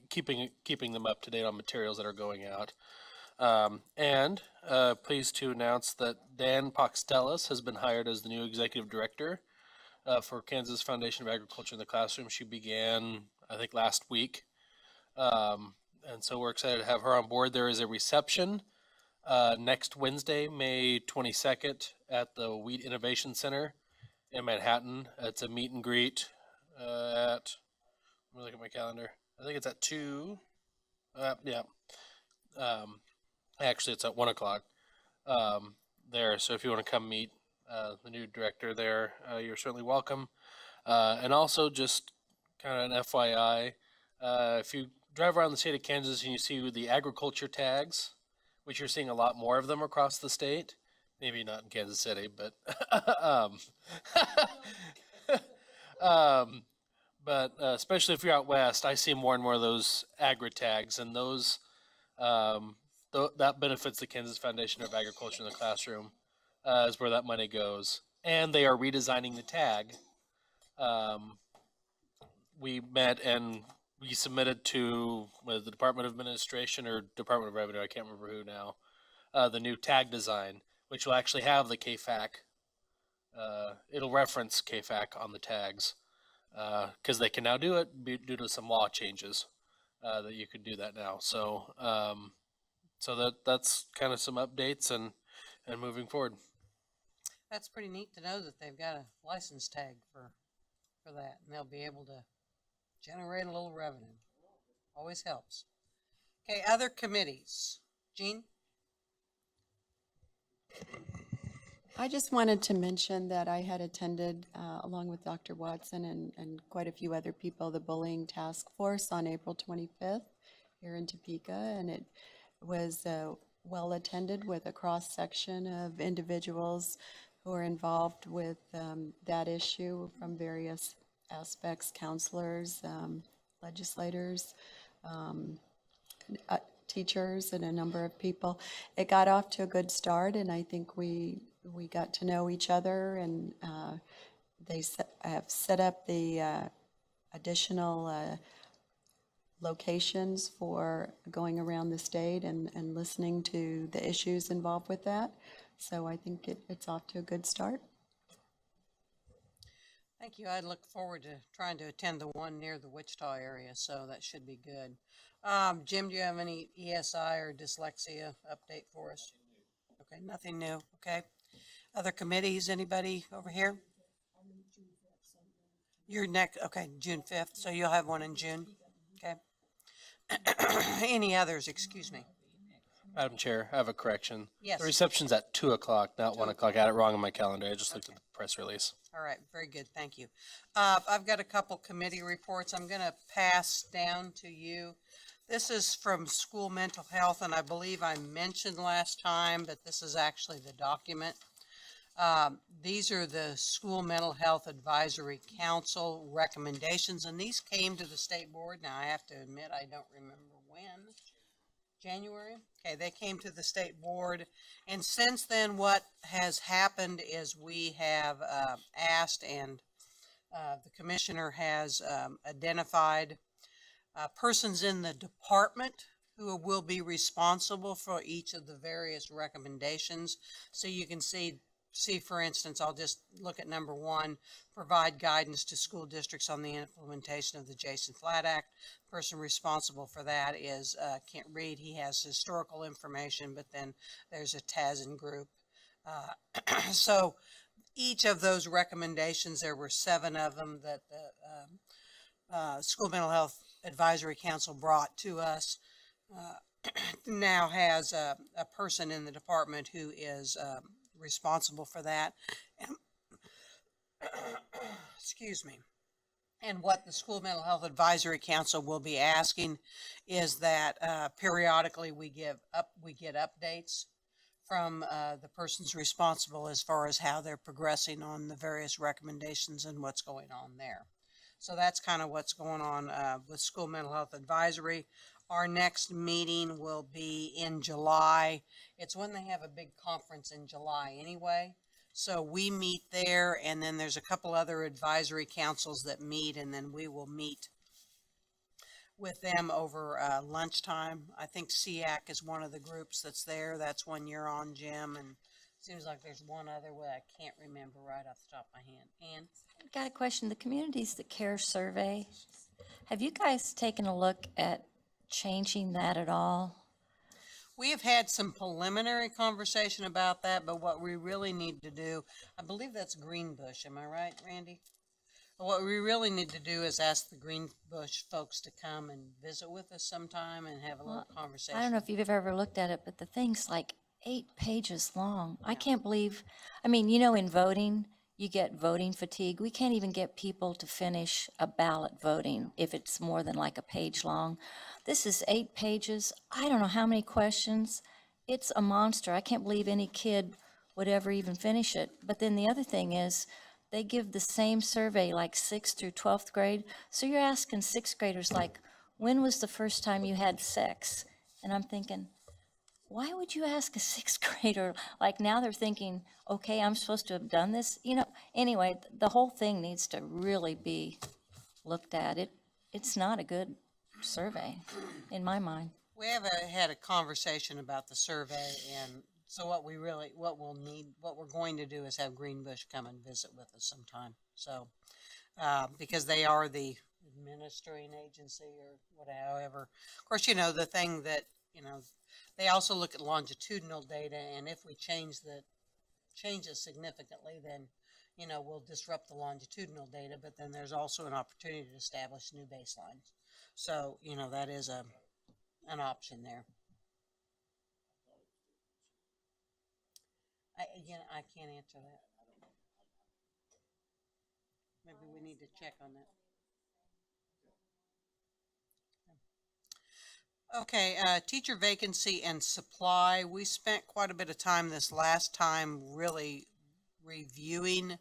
keeping them up to date on materials that are going out. And pleased to announce that Dan Poxtelis has been hired as the new executive director for Kansas Foundation of Agriculture in the Classroom. She began, I think, last week. And so we're excited to have her on board. There is a reception next Wednesday, May 22nd at the Wheat Innovation Center in Manhattan. It's a meet and greet let me look at my calendar. I think it's at 2. Yeah. Actually, it's at 1 o'clock there. So if you want to come meet the new director there, you're certainly welcome. And also just kind of an FYI, if you drive around the state of Kansas and you see the agriculture tags, which you're seeing a lot more of them across the state, maybe not in Kansas City, but but especially if you're out west, I see more and more of those agri tags, and those that benefits the Kansas Foundation of Agriculture in the Classroom, is where that money goes. And they are redesigning the tag. We met and we submitted to the Department of Administration or Department of Revenue, I can't remember who now, the new tag design, which will actually have the KFAC. It'll reference KFAC on the tags because they can now do it due to some law changes that you can do that now. So so that's kind of some updates and moving forward. That's pretty neat to know that they've got a license tag for that, and they'll be able to generate a little revenue. Always helps. Okay, other committees. Jean? I just wanted to mention that I had attended, along with Dr. Watson and quite a few other people, the bullying task force on April 25th here in Topeka, and it was well attended with a cross-section of individuals who are involved with that issue from various aspects, counselors, legislators, teachers, and a number of people. It got off to a good start, and I think we got to know each other, and they have set up the additional locations for going around the state and listening to the issues involved with that. So I think it's off to a good start. Thank you. I look forward to trying to attend the one near the Wichita area, so that should be good. Jim, do you have any ESI or dyslexia update for us? Okay, nothing new. Okay. Other committees, anybody over here? Your next, okay, June 5th, so you'll have one in June, okay? Any others, excuse me? Madam Chair, I have a correction. Yes. The reception's at 2 o'clock, not 1 o'clock. I had it wrong on my calendar. I just looked at the press release. All right, very good, thank you. I've got a couple committee reports I'm gonna pass down to you. This is from school mental health, and I believe I mentioned last time, but this is actually the document. These are the School Mental Health Advisory Council recommendations, and these came to the state board. Now, I have to admit, I don't remember when. January? Okay, they came to the state board, and since then, what has happened is we have asked, and the commissioner has identified persons in the department who will be responsible for each of the various recommendations. So you can see, for instance, I'll just look at number 1, provide guidance to school districts on the implementation of the Jason Flatt Act. Person responsible for that is, can't read, he has historical information, but then there's a TASN group. So each of those recommendations, there were 7 of them that the School Mental Health Advisory Council brought to us. Now has a person in the department who is responsible for that. Excuse me. And what the School Mental Health Advisory Council will be asking is that periodically we get updates from the persons responsible as far as how they're progressing on the various recommendations and what's going on there. So that's kind of what's going on with School Mental Health Advisory. Our next meeting will be in July. It's when they have a big conference in July anyway. So we meet there, and then there's a couple other advisory councils that meet, and then we will meet with them over lunchtime. I think SEAC is one of the groups that's there. That's one you're on, Jim, and seems like there's one other way I can't remember right off the top of my hand. Ann? I've got a question. The Communities That Care survey, have you guys taken a look at changing that at all? We have had some preliminary conversation about that, but what we really need to do, I believe that's Greenbush, am I right, Randy? What we really need to do is ask the Greenbush folks to come and visit with us sometime and have a little conversation. I don't know if you've ever looked at it, but the thing's like 8 pages long. I can't believe, I mean, you know, in voting, you get voting fatigue. We can't even get people to finish a ballot voting if it's more than like a page long. This is 8 pages. I don't know how many questions. It's a monster. I can't believe any kid would ever even finish it. But then the other thing is, they give the same survey like 6th through 12th grade. So you're asking 6th graders, like, when was the first time you had sex? And I'm thinking, why would you ask a 6th grader? Like, now they're thinking, okay, I'm supposed to have done this. You know, anyway, the whole thing needs to really be looked at. It's not a good survey in my mind. We have had a conversation about the survey, and so what we're going to do is have Greenbush come and visit with us sometime. So, because they are the administering agency or whatever. However, of course, you know, the thing that, you know, they also look at longitudinal data, and if we changes significantly, then, you know, we'll disrupt the longitudinal data, but then there's also an opportunity to establish new baselines. So, you know, that is an option there. I can't answer that. Maybe we need to check on that. Okay, teacher vacancy and supply. We spent quite a bit of time this last time really reviewing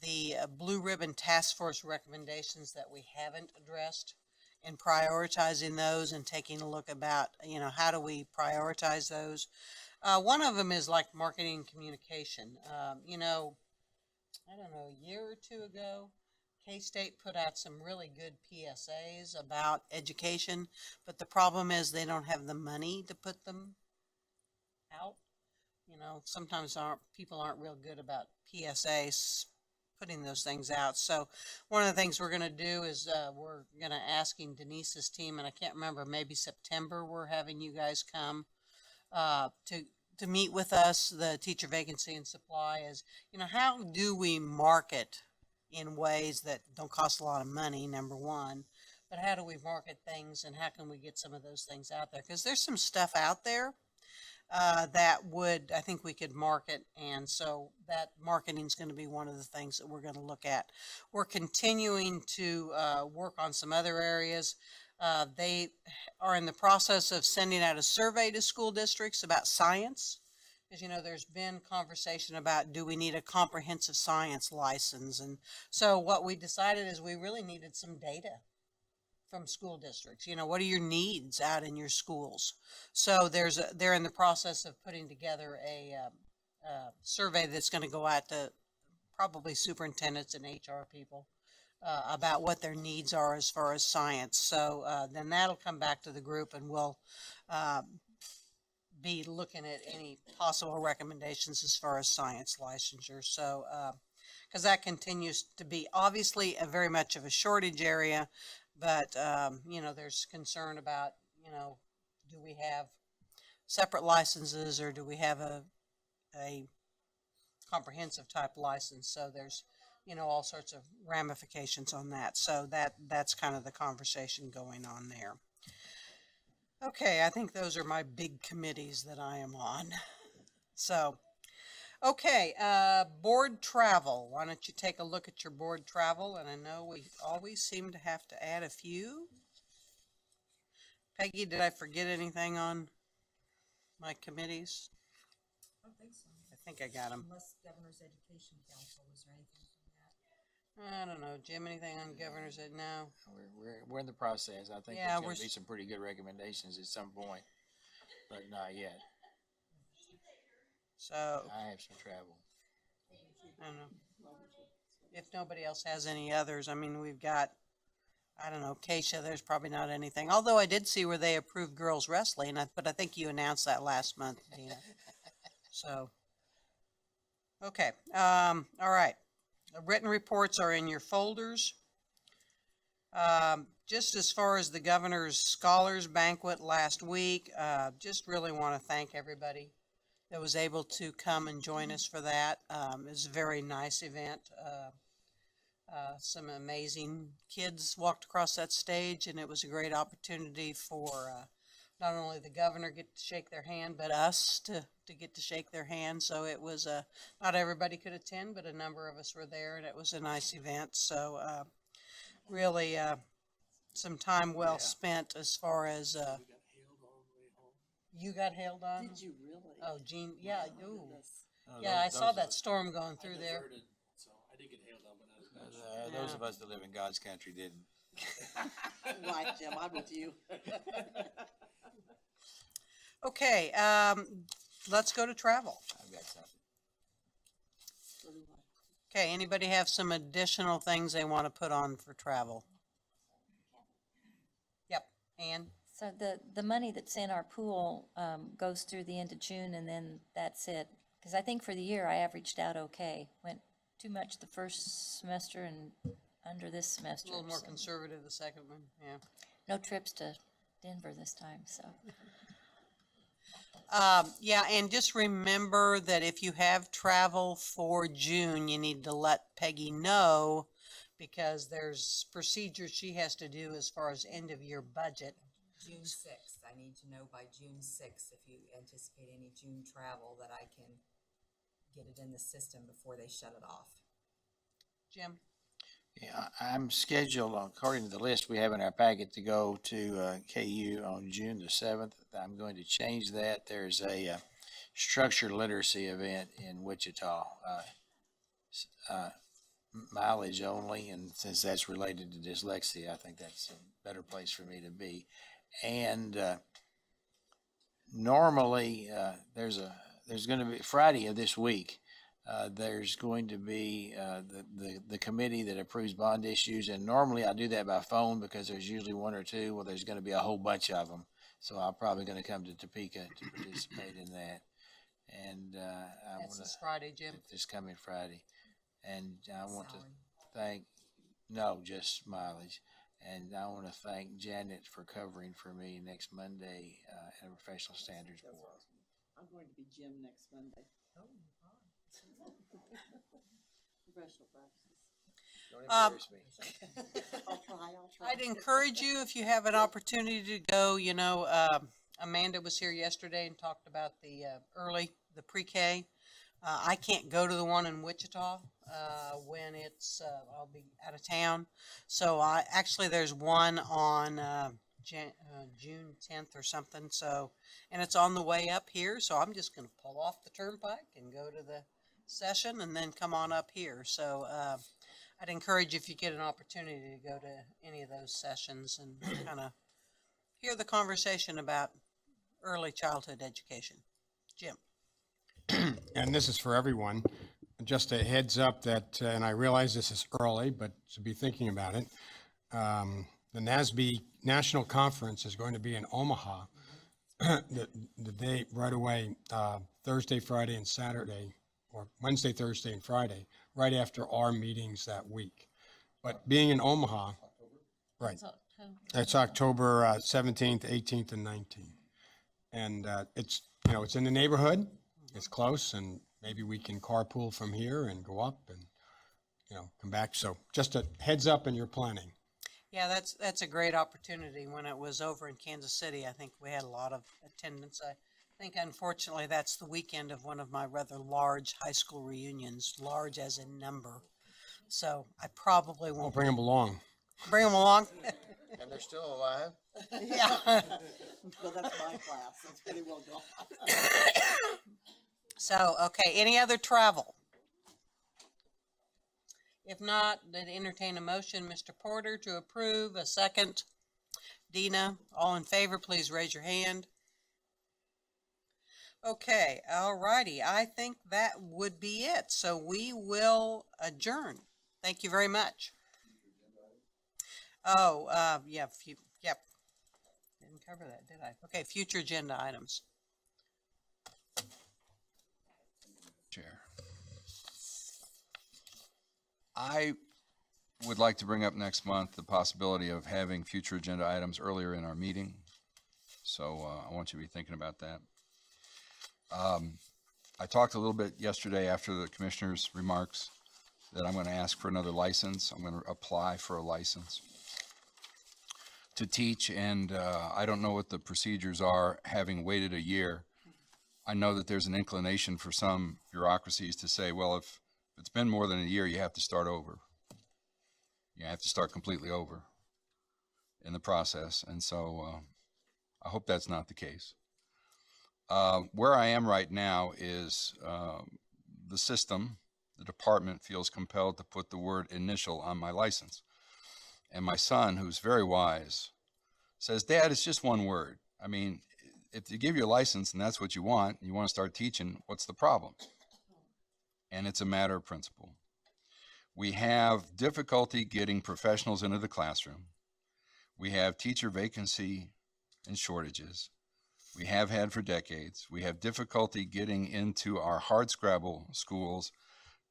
the Blue Ribbon Task Force recommendations that we haven't addressed and prioritizing those and taking a look about, you know, how do we prioritize those. One of them is like marketing and communication. You know, I don't know, a year or 2 ago, K-State put out some really good PSAs about education, but the problem is they don't have the money to put them out. You know, sometimes people aren't real good about PSAs, putting those things out. So one of the things we're going to do is we're going to asking Denise's team, and I can't remember, maybe September, we're having you guys come to meet with us. The teacher vacancy and supply is, you know, how do we market in ways that don't cost a lot of money, number one. But how do we market things and how can we get some of those things out there? Because there's some stuff out there that would, I think we could market. And so that marketing is going to be one of the things that we're going to look at. We're continuing to work on some other areas. They are in the process of sending out a survey to school districts about science. Because, you know, there's been conversation about, do we need a comprehensive science license? And so what we decided is we really needed some data from school districts. You know, what are your needs out in your schools? So they're in the process of putting together a survey that's going to go out to probably superintendents and HR people about what their needs are as far as science. So then that'll come back to the group and we'll be looking at any possible recommendations as far as science licensure. So, because that continues to be obviously a very much of a shortage area, but, you know, there's concern about, you know, do we have separate licenses or do we have a comprehensive type license? So there's, you know, all sorts of ramifications on that. So that's kind of the conversation going on there. Okay, I think those are my big committees that I am on. So, okay, board travel. Why don't you take a look at your board travel? And I know we always seem to have to add a few. Peggy, did I forget anything on my committees? I don't think so. I think I got them. Unless Governor's Education Council, was there anything from that? I don't know, Jim, anything on governors that no? We're in the process. I think Yeah, there's going to be some pretty good recommendations at some point, but not yet. So I have some travel. I don't know. If nobody else has any others, I mean, we've got, I don't know, Keisha, there's probably not anything. Although I did see where they approved girls wrestling, but I think you announced that last month, Dina. So, okay, all right. The written reports are in your folders. Just as far as the governor's scholars banquet last week, just really want to thank everybody that was able to come and join us for that. It was a very nice event. Some amazing kids walked across that stage, and it was a great opportunity for not only the governor get to shake their hand, but us to get to shake their hand. So it was not everybody could attend, but a number of us were there, and it was a nice event. So really some time well spent as far as you got hailed on. Did you really? Oh, Gene, yeah, Oh, ooh. goodness. Yeah, I saw that storm going through there. So I did get hailed on, but not as much. Those of us that live in God's country didn't. Right, Jim, I'm with you. Okay, let's go to travel. I've got something. Okay, anybody have some additional things they want to put on for travel? Yep, Ann? So the money that's in our pool goes through the end of June, and then that's it. Because I think for the year, I averaged out okay. Went too much the first semester and under this A semester. little more so conservative the second one, yeah. no trips to Denver this time, so. Yeah, and just remember that if you have travel for June, you need to let Peggy know because there's procedures she has to do as far as end of year budget. June 6th, I need to know by June 6th if you anticipate any June travel that I can get it in the system before they shut it off. Jim? Yeah, I'm scheduled, according to the list we have in our packet, to go to KU on June the 7th. I'm going to change that. There's a structured literacy event in Wichita, mileage only, and since that's related to dyslexia, I think that's a better place for me to be. And normally, there's going to be Friday of this week. There's going to be the committee that approves bond issues, and normally I do that by phone because there's usually one or two. Well, there's going to be a whole bunch of them, so I'm probably going to come to Topeka to participate in that. And That's this Friday, Jim. This coming Friday, and I want to thank just mileage. And I want to thank Janet for covering for me next Monday at a professional standards board. I'm going to be Jim next Monday. Oh, professional practices. embarrass me. I'd encourage you, if you have an opportunity to go, Amanda was here yesterday and talked about the pre-K. I can't go to the one in Wichita when I'll be out of town. So there's one on June 10th or something. So, and it's on the way up here. So I'm just going to pull off the turnpike and go to the session and then come on up here. So I'd encourage you, if you get an opportunity, to go to any of those sessions and kind of hear the conversation about early childhood education. Jim. And this is for everyone. Just a heads up that, and I realize this is early, but to be thinking about it, the NASB National Conference is going to be in Omaha the day right away, Thursday, Friday, and Saturday, or Wednesday, Thursday, and Friday, right after our meetings that week. But being in Omaha, right, that's October 17th, 18th, and 19th. And it's in the neighborhood, it's close, and maybe we can carpool from here and go up and, come back. So just a heads up in your planning. Yeah, that's a great opportunity. When it was over in Kansas City, I think we had a lot of attendance. I think, unfortunately, that's the weekend of one of my rather large high school reunions, large as in number. So I probably won't. I'll bring them along. Bring them along? And they're still alive? Yeah. Well, that's my class. That's pretty well gone. So, okay, any other travel? If not, then entertain a motion, Mr. Porter, to approve. A second. Dina, all in favor, please raise your hand. Okay, all righty. I think that would be it. So we will adjourn. Thank you very much. Oh, yep. Didn't cover that, did I? Okay, future agenda items. Chair. I would like to bring up next month the possibility of having future agenda items earlier in our meeting. So I want you to be thinking about that. I talked a little bit yesterday after the commissioner's remarks that I'm going to ask for another license. I'm going to apply for a license to teach, and I don't know what the procedures are, having waited a year. I know that there's an inclination for some bureaucracies to say, well, if it's been more than a year, you have to start over. You have to start completely over in the process. And so I hope that's not the case. Where I am right now is the system, the department feels compelled to put the word initial on my license. And my son, who's very wise, says, Dad, it's just one word. I mean, if they give you a license and that's what you want to start teaching, what's the problem? And it's a matter of principle. We have difficulty getting professionals into the classroom. We have teacher vacancy and shortages. We have had for decades. We have difficulty getting into our hardscrabble schools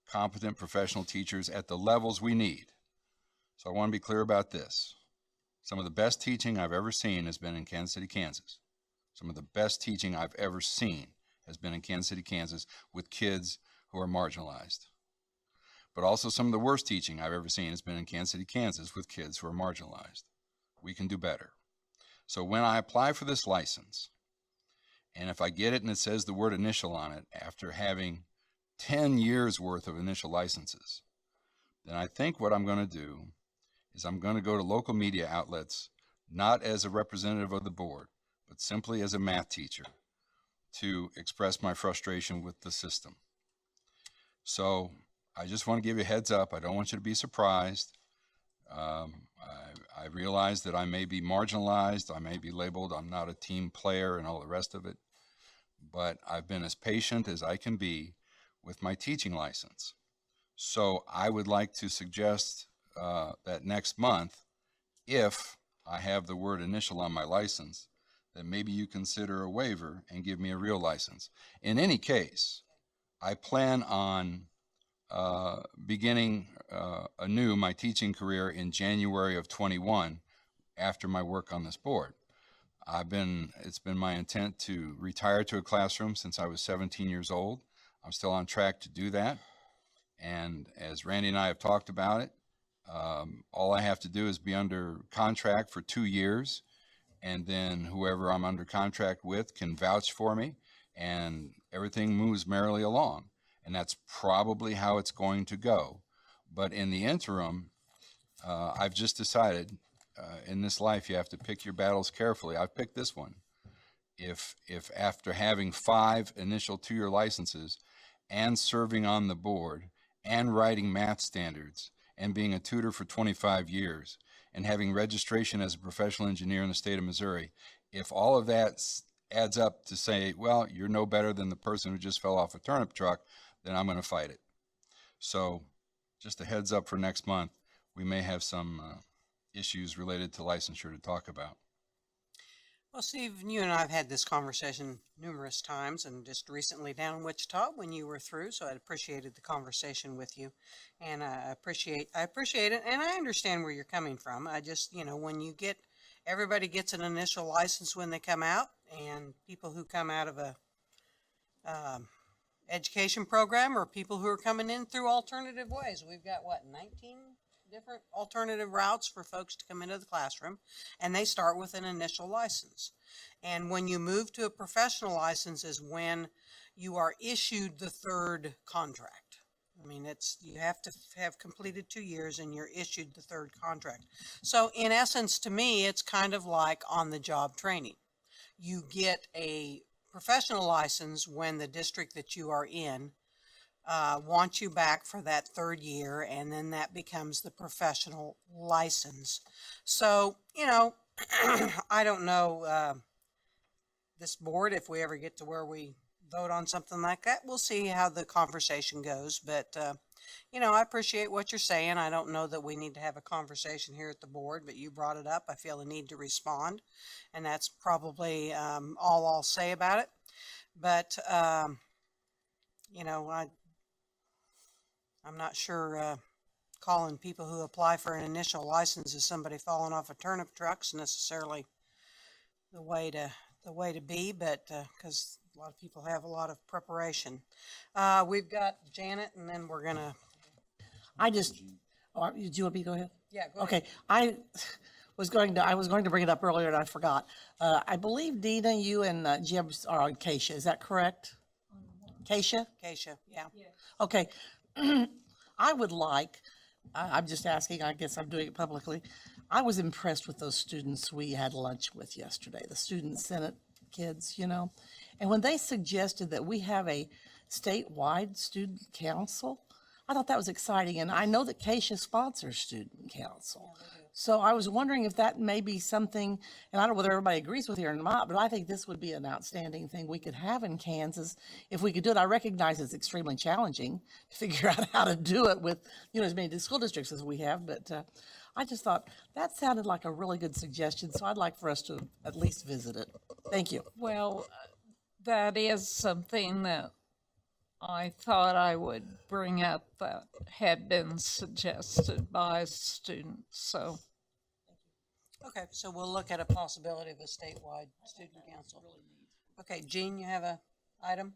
competent professional teachers at the levels we need. So I want to be clear about this. Some of the best teaching I've ever seen has been in Kansas City, Kansas. Some of the best teaching I've ever seen has been in Kansas City, Kansas, with kids who are marginalized. But also some of the worst teaching I've ever seen has been in Kansas City, Kansas, with kids who are marginalized. We can do better. So when I apply for this license, and if I get it and it says the word initial on it, after having 10 years worth of initial licenses, then I think what I'm going to do is I'm going to go to local media outlets, not as a representative of the board, but simply as a math teacher, to express my frustration with the system. So I just want to give you a heads up. I don't want you to be surprised. I realize that I may be marginalized. I may be labeled I'm not a team player and all the rest of it. But I've been as patient as I can be with my teaching license. So I would like to suggest that next month, if I have the word initial on my license, that maybe you consider a waiver and give me a real license. In any case, I plan on beginning anew my teaching career in January of 21 after my work on this board. It's been my intent to retire to a classroom since I was 17 years old. I'm still on track to do that. And as Randy and I have talked about it, All I have to do is be under contract for 2 years, and then whoever I'm under contract with can vouch for me, and everything moves merrily along. And that's probably how it's going to go. But in the interim, I've just decided in this life you have to pick your battles carefully. I've picked this one. If after having 5 initial 2-year licenses and serving on the board and writing math standards and being a tutor for 25 years and having registration as a professional engineer in the state of Missouri, if all of that adds up to say, well, you're no better than the person who just fell off a turnip truck, then I'm going to fight it. So just a heads up for next month, we may have some issues related to licensure to talk about. Well, Steve, you and I have had this conversation numerous times, and just recently down in Wichita when you were through. So I appreciated the conversation with you, and I appreciate it, and I understand where you're coming from. I just, when you get everybody gets an initial license when they come out, and people who come out of a education program or people who are coming in through alternative ways. We've got 19 different alternative routes for folks to come into the classroom, and they start with an initial license. And when you move to a professional license is when you are issued the 3rd contract. I mean, you have to have completed 2 years and you're issued the 3rd contract. So in essence, to me, it's kind of like on-the-job training. You get a professional license when the district that you are in wants you back for that 3rd year, and then that becomes the professional license. So, I don't know this board, if we ever get to where we vote on something like that, we'll see how the conversation goes. But, I appreciate what you're saying. I don't know that we need to have a conversation here at the board, but you brought it up. I feel a need to respond, and that's probably all I'll say about it. But, I'm not sure calling people who apply for an initial license as somebody falling off a turnip truck's necessarily the way to be, but because a lot of people have a lot of preparation. We've got Janet, and then we're gonna. Do you want me to go ahead? Yeah, go ahead. Okay, I was going to bring it up earlier and I forgot. I believe Dina, you and Jim are on Keisha. Is that correct? Keisha? Keisha, yeah. Okay. I would like, I'm just asking, I guess I'm doing it publicly. I was impressed with those students we had lunch with yesterday, the Student Senate kids, And when they suggested that we have a statewide student council, I thought that was exciting. And I know that Keisha sponsors student council. So I was wondering if that may be something, and I don't know whether everybody agrees with you or not, but I think this would be an outstanding thing we could have in Kansas if we could do it. I recognize it's extremely challenging to figure out how to do it with, as many school districts as we have, but I just thought that sounded like a really good suggestion, so I'd like for us to at least visit it. Thank you. Well, that is something that I thought I would bring up that had been suggested by students, so. Okay, so we'll look at a possibility of a statewide student council. Okay, Jean, you have a item?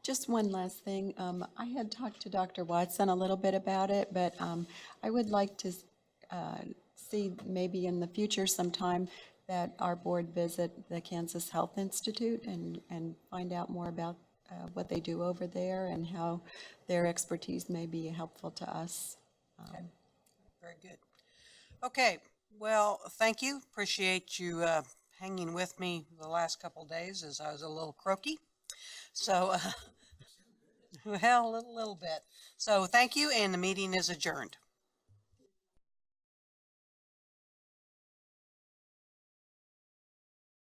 Just one last thing. I had talked to Dr. Watson a little bit about it, but I would like to see maybe in the future sometime that our board visit the Kansas Health Institute and find out more about what they do over there and how their expertise may be helpful to us. Okay. Very good. Okay, well, thank you. Appreciate you hanging with me the last couple of days as I was a little croaky. So, well, a little bit. So thank you, and the meeting is adjourned.